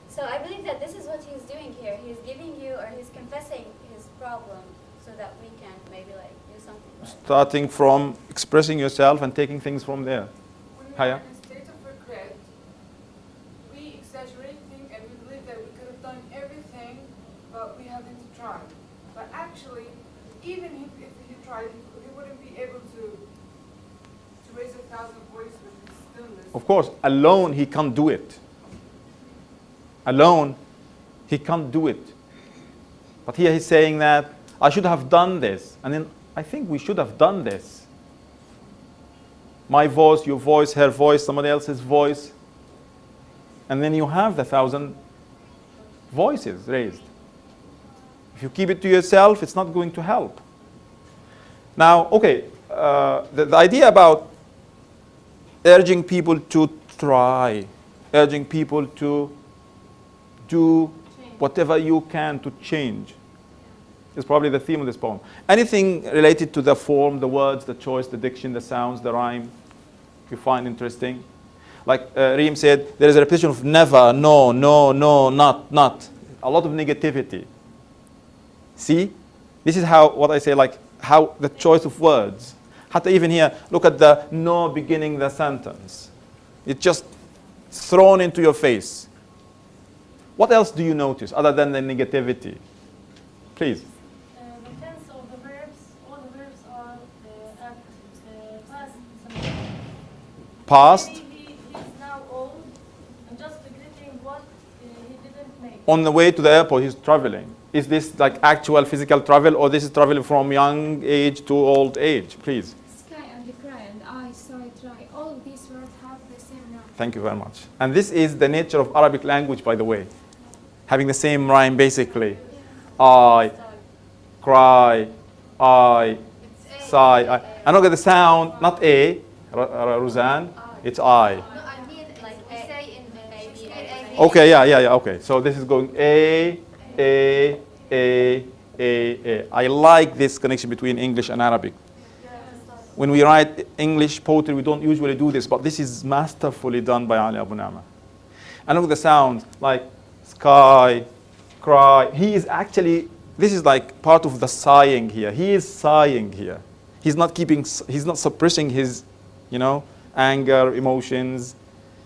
So I believe that this is what he's doing here. He's giving you, or he's confessing his problem so that we can maybe do something about it. Starting from expressing yourself and taking things from there. When we're Haya? in a state of regret, we exaggerate things and we believe that we could have done everything, but we haven't tried. But actually, even if he tried, he wouldn't be able to raise 1,000 voices with stillness. Of course, alone he can't do it. Alone, he can't do it. But here he's saying that I should have done this. And then I think we should have done this. My voice, your voice, her voice, somebody else's voice. And then you have the 1,000 voices raised. If you keep it to yourself, it's not going to help. Now, okay, the idea about urging people to try, urging people to do whatever you can to change is probably the theme of this poem. Anything related to the form, the words, the choice, the diction, the sounds, the rhyme, you find interesting. Like Reem said, there is a repetition of never, no, no, no, not. A lot of negativity. See? This is how, what I say, like how the choice of words. Hatta even here, look at the no beginning the sentence. It's just thrown into your face. What else do you notice other than the negativity? Please. The tense of the verbs, all the verbs are at past simple. Past. He's now old and just regretting what he didn't make. On the way to the airport, he's traveling. Is this like actual physical travel, or this is traveling from young age to old age? Please. Sky and the cry and I saw it dry. All of these words have the same rhyme. Thank you very much. And this is the nature of Arabic language, by the way. Having the same rhyme, basically. I, cry, I, sigh. I. And look at the sound, not A, Roseanne, it's I. No, I mean, like we say in Shakespeare, Okay, yeah, okay. So this is going A. I like this connection between English and Arabic. When we write English poetry, we don't usually do this, but this is masterfully done by Ali Abunimah. And look at the sound, like sky, cry. He is actually, this is like part of the sighing here. He is sighing here. He's not suppressing his, anger, emotions,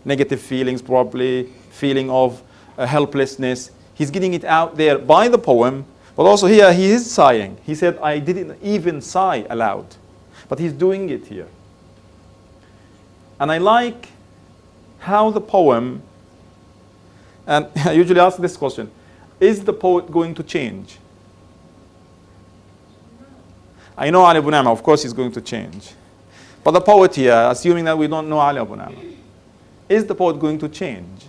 negative feelings probably, feeling of helplessness. He's getting it out there by the poem, but also here he is sighing. He said, I didn't even sigh aloud, but he's doing it here. And I like how the poem, and I usually ask this question, is the poet going to change? I know Ali Abunimah, of course he's going to change. But the poet here, assuming that we don't know Ali Abunimah, is the poet going to change?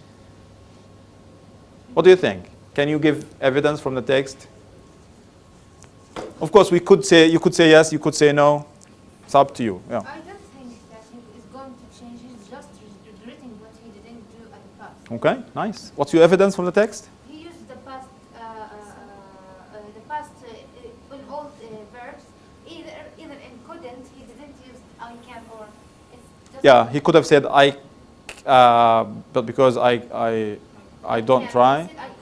What do you think? Can you give evidence from the text? Of course, you could say yes, you could say no. It's up to you. Yeah. I don't think that he is going to change. He's just regretting what he didn't do at the past. Okay, nice. What's your evidence from the text? He used the past in all verbs. Either in couldn't, he didn't use I can or it's just. Yeah, he could have said I, but because I don't try. He said I couldn't.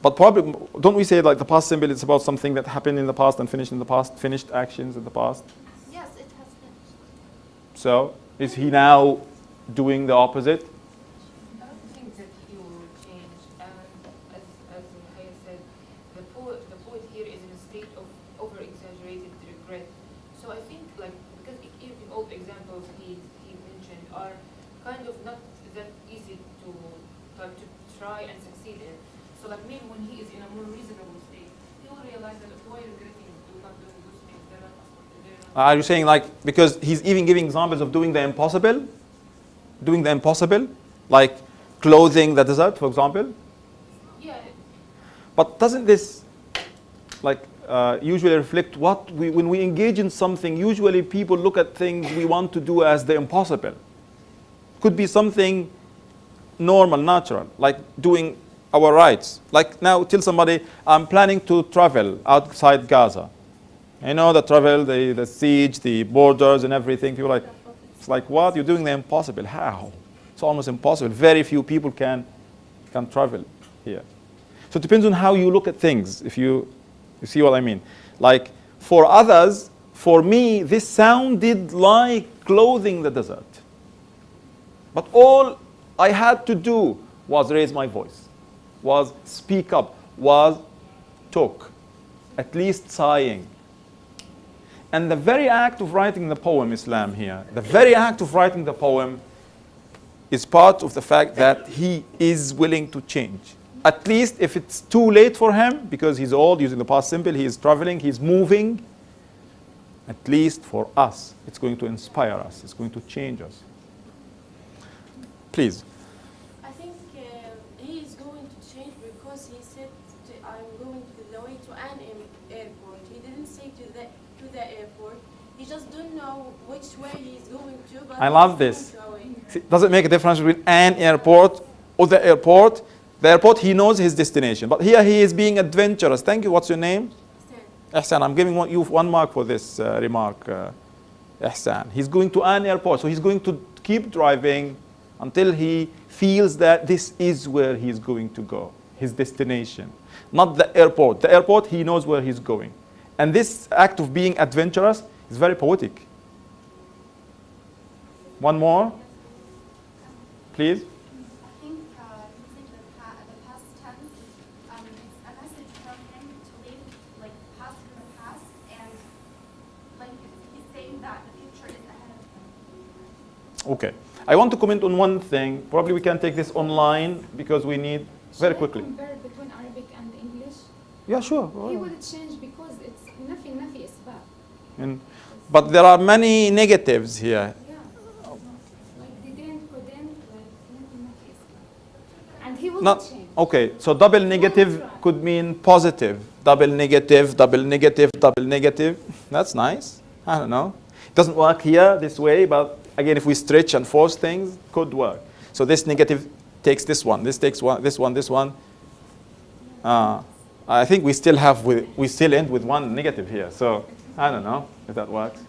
But probably, don't we say like the past simple is about something that happened in the past and finished in the past, finished actions in the past? Yes, it has finished. So, is he now doing the opposite? I don't think that he will change. As Haya said, the poet here is in a state of over-exaggerated regret. So I think, like, because even all the examples he mentioned are kind of not that easy to try and succeed in. So like maybe when he is in a more reasonable state, he will realize that why regretting not doing those things. They're not. Are you saying like, because he's even giving examples of doing the impossible? Doing the impossible? Like clothing the desert, for example? Yeah. But doesn't this like usually reflect what when we engage in something, usually people look at things we want to do as the impossible. Could be something normal, natural, like doing our rights. Like now tell somebody, I'm planning to travel outside Gaza. You know, the travel, the siege, the borders and everything. People are like, it's like, what? You're doing the impossible. How? It's almost impossible. Very few people can travel here. So it depends on how you look at things, if you see what I mean. Like for others, for me, this sounded like clothing the desert. But all I had to do was raise my voice, was speak up, was talk, at least sighing. And the very act of writing the poem, Islam here, the very act of writing the poem is part of the fact that he is willing to change. At least if it's too late for him, because he's old, using the past simple, he is traveling, he's moving, at least for us, it's going to inspire us, it's going to change us. Please. I think he is going to change because he said, I'm going to the way to an airport. He didn't say to the airport. He just don't know which way he's going to. But I love this. Does it make a difference between an airport or the airport? The airport, he knows his destination. But here he is being adventurous. Thank you. What's your name? Ihsan. I'm giving you 1 mark for this remark. Ihsan. He's going to an airport. So he's going to keep driving until he feels that this is where he's going to go. His destination. Not the airport. The airport, he knows where he's going. And this act of being adventurous is very poetic. 1 more. Please. I think using the past tense, it's a message from him to leave like past in the past, and like he's saying that the future is ahead of him. Okay. I want to comment on one thing. Probably we can take this online because we need very quickly. Should I compare between Arabic and English? Yeah, sure. He will change because it's nothing is bad. But there are many negatives here. Like didn't, couldn't, like nothing is bad. And he will change. Okay, so double negative could mean positive. Double negative, double negative, double negative. That's nice. I don't know. It doesn't work here this way, but again, if we stretch and force things, it could work. So this negative takes this one. This takes one. This one. This one. I think we still end with 1 negative here. So I don't know if that works.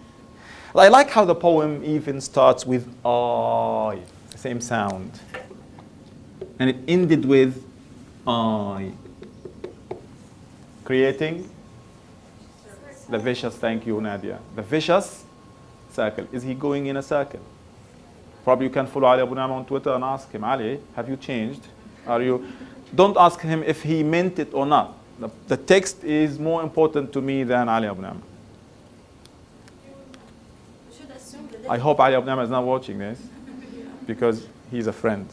I like how the poem even starts with I, the same sound. And it ended with I. Creating the vicious, thank you, Nadia. The vicious circle. Is he going in a circle? Probably you can follow Ali Abunimah on Twitter and ask him, Ali, have you changed? Don't ask him if he meant it or not. The text is more important to me than Ali Abunimah. I hope Ali Abunimah is not watching this because he's a friend.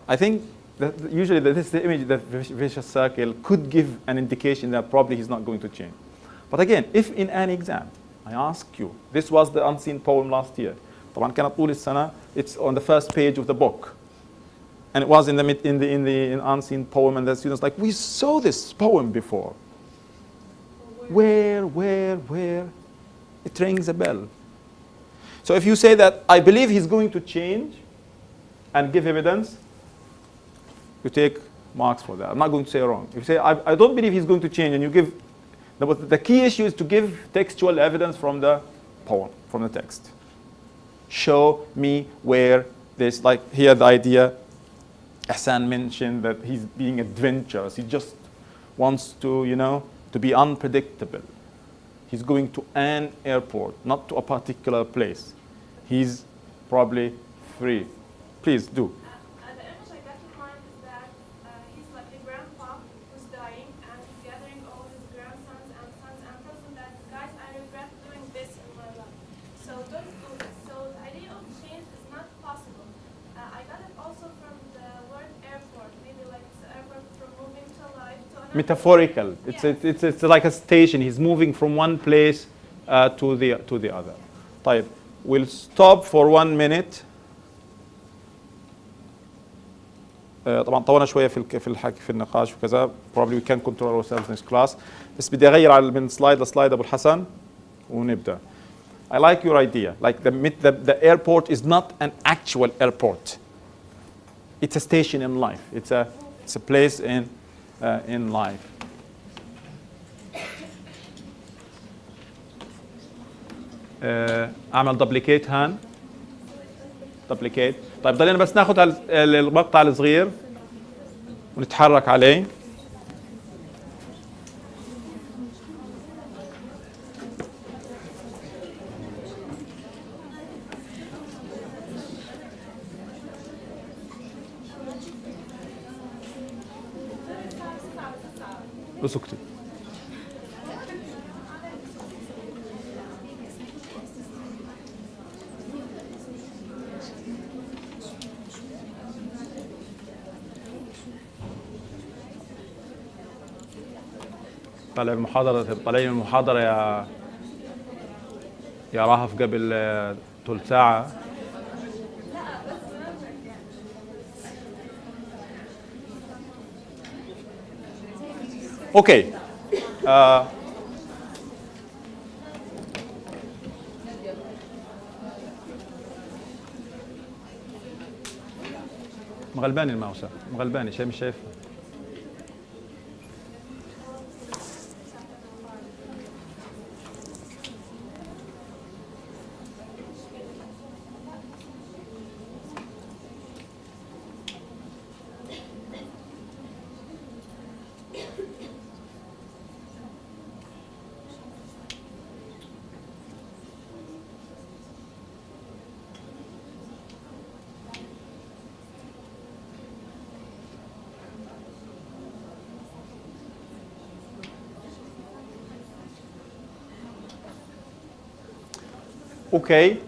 I think that usually the image, the vicious circle, could give an indication that probably he's not going to change. But again, if in an exam, I ask you, this was the unseen poem last year. طبعا كانت طول السنة. It's on the first page of the book. And it was in the unseen poem, and the students like, we saw this poem before. Where? It rings a bell. So if you say that, I believe he's going to change and give evidence, you take marks for that. I'm not going to say wrong. If you say, I don't believe he's going to change, and you give, the key issue is to give textual evidence from the poem, from the text. Show me where this, like here the idea, Hassan mentioned that he's being adventurous. He just wants to, to be unpredictable. He's going to an airport, not to a particular place. He's probably free. Please do. The image I got in mind is that he's like a grandpa who's dying, and he's gathering all his grandsons and sons and tells them that, guys, I regret doing this in my life. So don't do this. So the idea of change is not possible. I got it also from the word airport. Maybe like it's an airport from moving to life to another. Metaphorical. It's like a station. He's moving from one place to the other. طيب. We'll stop for 1 minute. طبعا طولنا شويه في الحكي في النقاش وكذا. Probably we can control ourselves next class. بس بدي اغير من سلايد لسلايد ابو الحسن ونبدا. I like your idea. Like the airport is not an actual airport. It's a station in life. It's a place in life. اعمل دبليكيت هان. دبليكيت. طيب ضلينا بس ناخذ المقطع الصغير ونتحرك عليه. اسكتي. طالع من المحاضرة يا راهف قبل ثلث ساعة. Okay. مغلباني الماوسة، مغلباني شيء مش شايفه. Okay.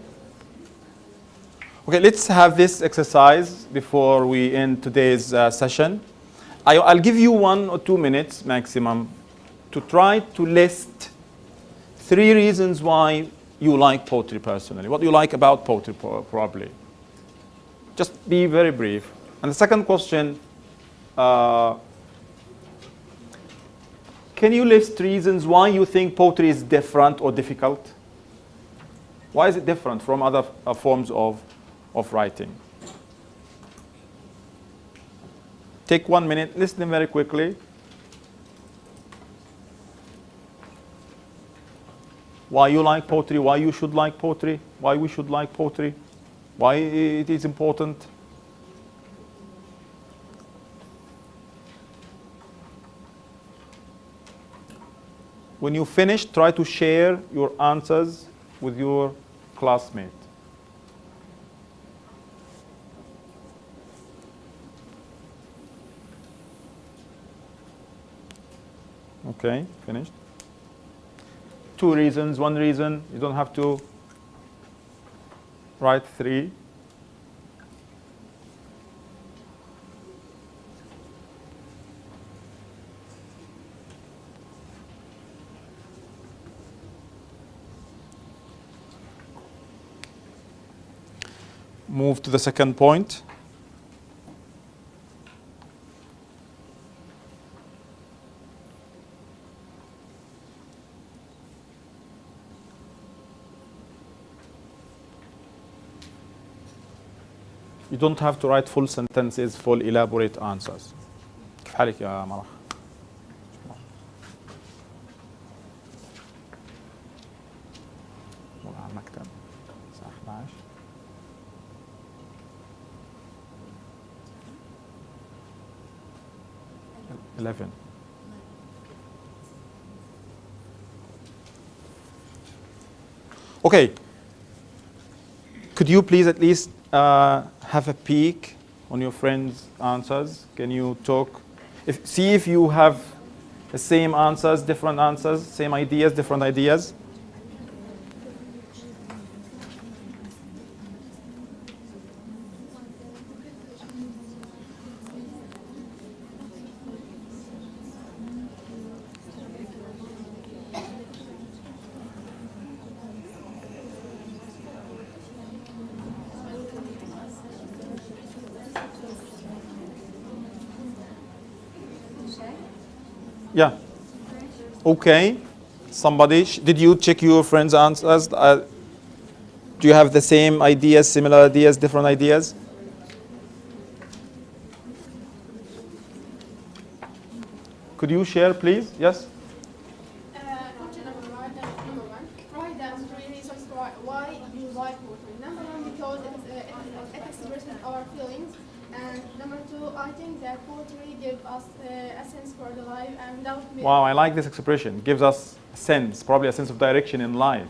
Okay, let's have this exercise before we end today's session. I'll give you 1 or 2 minutes maximum to try to list 3 reasons why you like poetry personally. What you like about poetry probably. Just be very brief. And the second question, can you list reasons why you think poetry is different or difficult? Why is it different from other forms of writing? Take 1 minute, listen very quickly. Why you like poetry, why you should like poetry, why we should like poetry, why it is important. When you finish, try to share your answers with your classmate. Okay, finished. 2 reasons, 1 reason. You don't have to write 3. Move to the second point. You don't have to write full sentences, full elaborate answers. كيف حالك يا مرح؟ والله على المكتب الساعة 11. Okay. Could you please at least have a peek on your friends' answers? Can you talk? See if you have the same answers, different answers, same ideas, different ideas. Yeah. Okay. Somebody, did you check your friends' answers? Do you have the same ideas, similar ideas, different ideas? Could you share, please? Yes? Question number 1. Write down 3 reasons why you like poetry. Number 1, because it expresses our feelings. And number 2, I think that poetry gives us a sense for the life and without me. Wow, I like this expression. Gives us a sense, probably a sense of direction in life.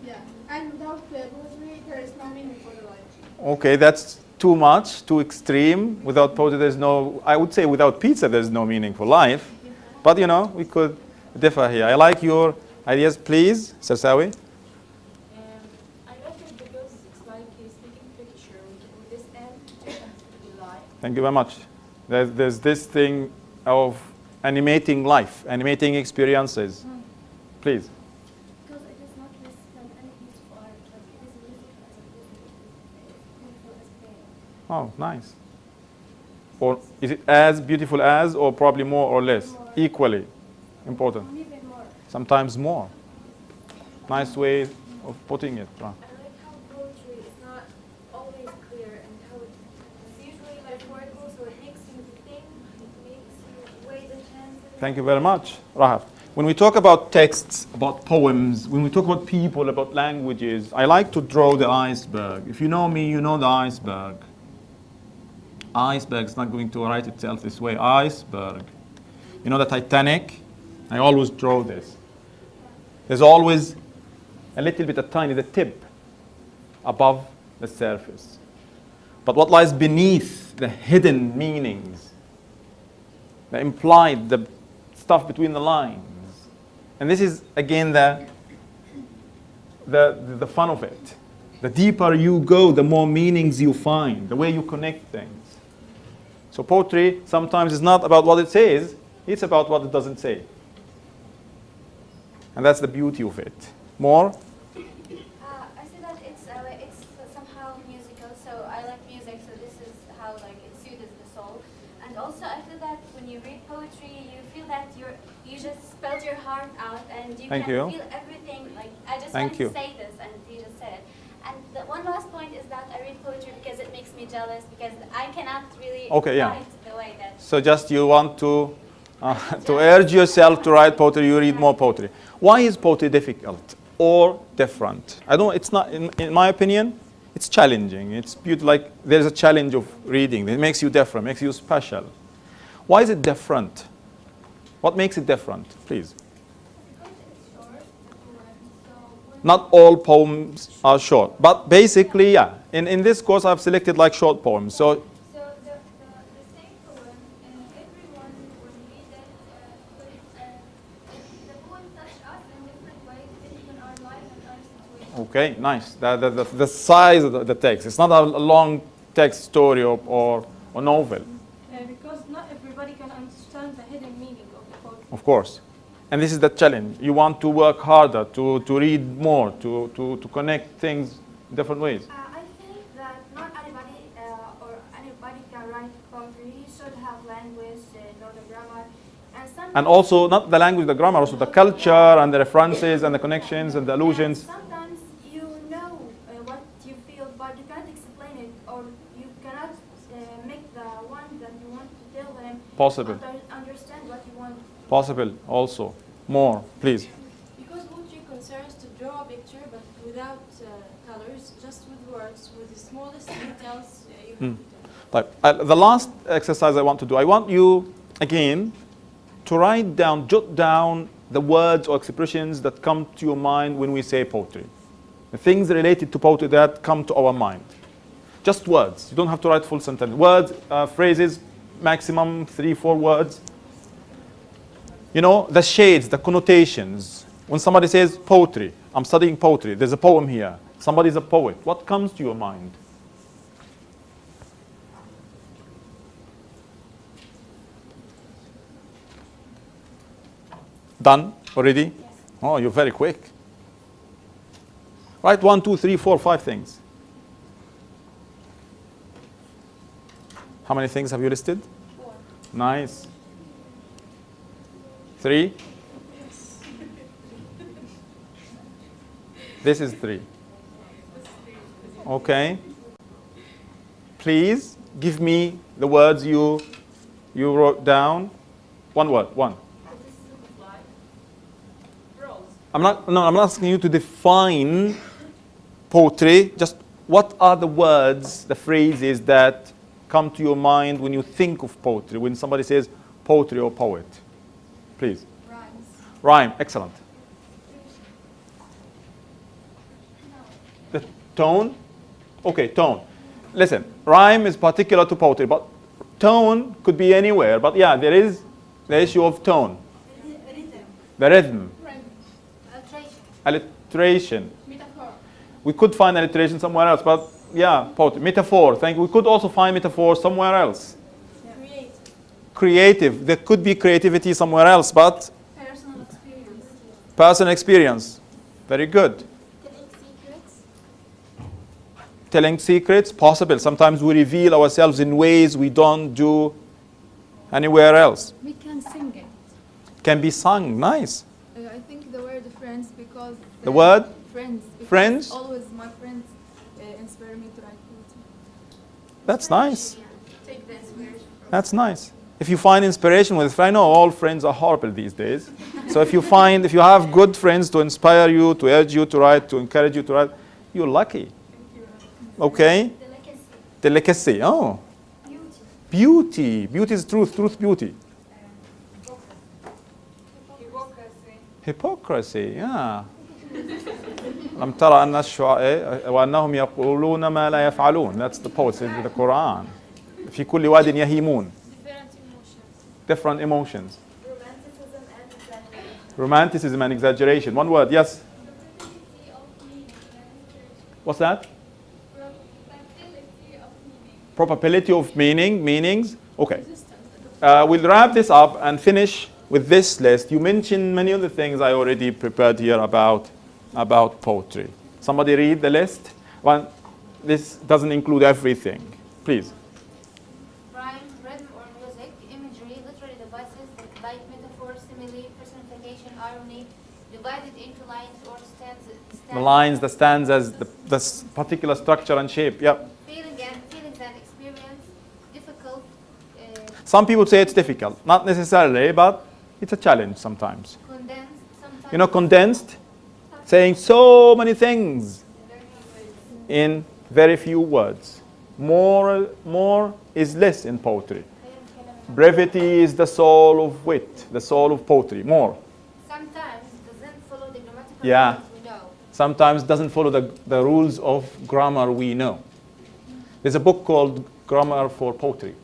Yeah, and without poetry, there is no meaning for the life. Okay, that's too much, too extreme. Without poetry, there's no, I would say without pizza, there's no meaning for life. But you know, we could differ here. I like your ideas. Please, Sarsawi. I like it because it's like a speaking picture with this end to life. Thank you very much. There's this thing of animating life, animating experiences. Please. Because it is not less than any piece of art, like it is beautiful as a beautiful as Oh, nice. Or is it as beautiful as, or probably more or less? More. Equally important. or even more. Sometimes more. Nice way of putting it. I like how poetry is not always clear and how it's usually metaphorical, so it makes you think, it makes you weigh the chances. Thank you very much, Rahaf. When we talk about texts, about poems, when we talk about people, about languages, I like to draw the iceberg. If you know me, you know the iceberg. Iceberg is not going to write itself this way. Iceberg. You know the Titanic? I always draw this. There's always a little bit of tiny, the tip above the surface. But what lies beneath, the hidden meanings, the implied, the stuff between the lines. And this is, again, the fun of it. The deeper you go, the more meanings you find, the way you connect things. So poetry sometimes is not about what it says, it's about what it doesn't say. And that's the beauty of it. More? I see that it's somehow musical, so I like music, so this is how like it soothes the soul. And also I feel that when you read poetry, you feel that you just spelled your heart out and you Thank can you. feel everything. Like I just Thank want you. to say this, and you just said it. And the one last point is that I read poetry because it makes me jealous, because I cannot really write the way that. So just you want to urge yourself to write poetry, you read more poetry. Why is poetry difficult or different? I don't. It's not. In my opinion, it's challenging. It's beautiful. Like there's a challenge of reading. It makes you different. Makes you special. Why is it different? What makes it different, please? Because it's short, so when Not all poems are short, but basically, yeah. In this course, I've selected like short poems. So So the same poem, everyone will read it, but the poem touch us in different ways depending on our life and our situation. okay, nice. The size of the text. It's not a long text story or novel, Because not everybody can understand the hidden meaning of the poetry. of course. And this is the challenge. You want to work harder, to read more, to connect things in different ways. I think that not anybody can write poetry. You should have language, know the grammar, and sometimes, And also, not the language, the grammar, also the culture and the references and the connections and the allusions. sometimes you know what you feel, but you cannot explain it, or you cannot make the one that you want to tell them Possible. understand what you want. Possible also. More, please. Because poetry concerns to draw a picture, but without colors, just with words, with the smallest details you have to tell. The last exercise I want to do, I want you, again, to write down, jot down the words or expressions that come to your mind when we say poetry. The things related to poetry that come to our mind. Just words. You don't have to write full sentence. Words, phrases, maximum 3-4 words. You know, the shades, the connotations. When somebody says poetry, I'm studying poetry, there's a poem here. Somebody's a poet. What comes to your mind? Done already? Yes. Oh, you're very quick. Write 1, 2, 3, 4, 5 things. How many things have you listed? 4. Nice. 3? This is 3. Okay. Please give me the words you wrote down. One word, one. I'm not asking you to define poetry. Just what are the words, the phrases that come to your mind when you think of poetry, when somebody says poetry or poet? Please. Rhymes. Rhyme, excellent. The tone? Okay, tone. Listen, rhyme is particular to poetry, but tone could be anywhere. But yeah, there is the issue of tone. Rhythm. The rhythm. Alliteration. Alliteration. Metaphor. We could find alliteration somewhere else, but yeah, poetry. Metaphor, thank you. We could also find metaphor somewhere else. Create. Creative. There could be creativity somewhere else, but Personal experience. personal experience. Very good. Telling secrets. Telling secrets, possible. Sometimes we reveal ourselves in ways we don't do anywhere else. We can sing it. Can be sung. Nice. I think the word friends because The word? friends. Because Friends? Always my friends inspire me to write poetry. That's nice. Take the inspiration from That's nice. If you find inspiration with, I know all friends are horrible these days. So if you have good friends to inspire you, to urge you to write, to encourage you to write, you're lucky. Okay? Delicacy. Oh. Beauty. Beauty is truth. Truth, beauty. Hypocrisy. Yeah. لم ترى أن الشعراء وأنهم يقولون ما لا يفعلون. That's the poets in the Quran. في كل واد يهيمون. Different emotions. Romanticism and exaggeration. One word, yes. What's that? Probability of meaning, meanings. Okay. We'll wrap this up and finish with this list. You mentioned many of the things I already prepared here about poetry. Somebody read the list. One, this doesn't include everything. Please. Rhyme, rhythm or music, imagery, literary devices like metaphor, simile, personification, irony, divided into lines or stanzas. The lines, the stanzas, the particular structure and shape. Yep. Feelings and experience, difficult. Some people say it's difficult. Not necessarily, but it's a challenge sometimes. Condensed, sometimes. You know, condensed, saying so many things in very few words. More is less in poetry. Brevity is the soul of wit, the soul of poetry. More. Sometimes doesn't follow the grammatical Yeah. rules we know. Sometimes doesn't follow the rules of grammar we know. There's a book called Grammar for Poetry.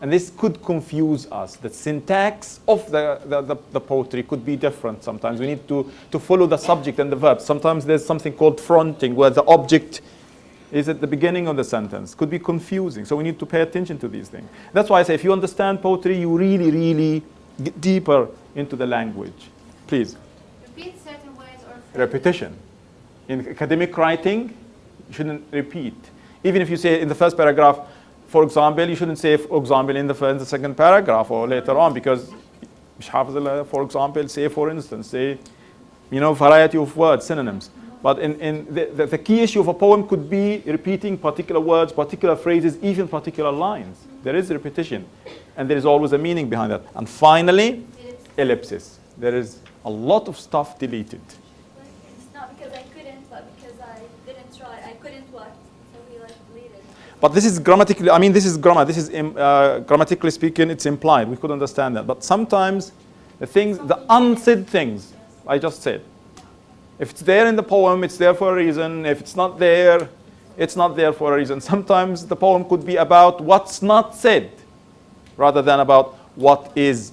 And this could confuse us. The syntax of the poetry could be different sometimes. We need to follow the subject and the verb. Sometimes there's something called fronting, where the object is at the beginning of the sentence. Could be confusing. So we need to pay attention to these things. That's why I say if you understand poetry, you really, really get deeper into the language. Please. Repeat certain words or phrases. Repetition. In academic writing, you shouldn't repeat. Even if you say in the first paragraph, for example, you shouldn't say for example in the second paragraph or later on, because for example, say for instance, say, variety of words, synonyms. But in the key issue of a poem could be repeating particular words, particular phrases, even particular lines. There is repetition, and there is always a meaning behind that. And finally, ellipsis. There is a lot of stuff deleted. It's not because I couldn't, but because I didn't try. I couldn't what? So we leave it. But this is grammatically, this is grammar. This is grammatically speaking, it's implied. We could understand that. But sometimes the unsaid things, I just said. If it's there in the poem, it's there for a reason. If it's not there, it's not there for a reason. Sometimes the poem could be about what's not said, rather than about what is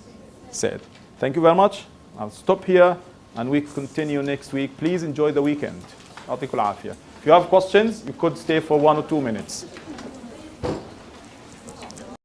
said. Thank you very much. I'll stop here, and we continue next week. Please enjoy the weekend. يعطيكم العافية. If you have questions, you could stay for 1 or 2 minutes.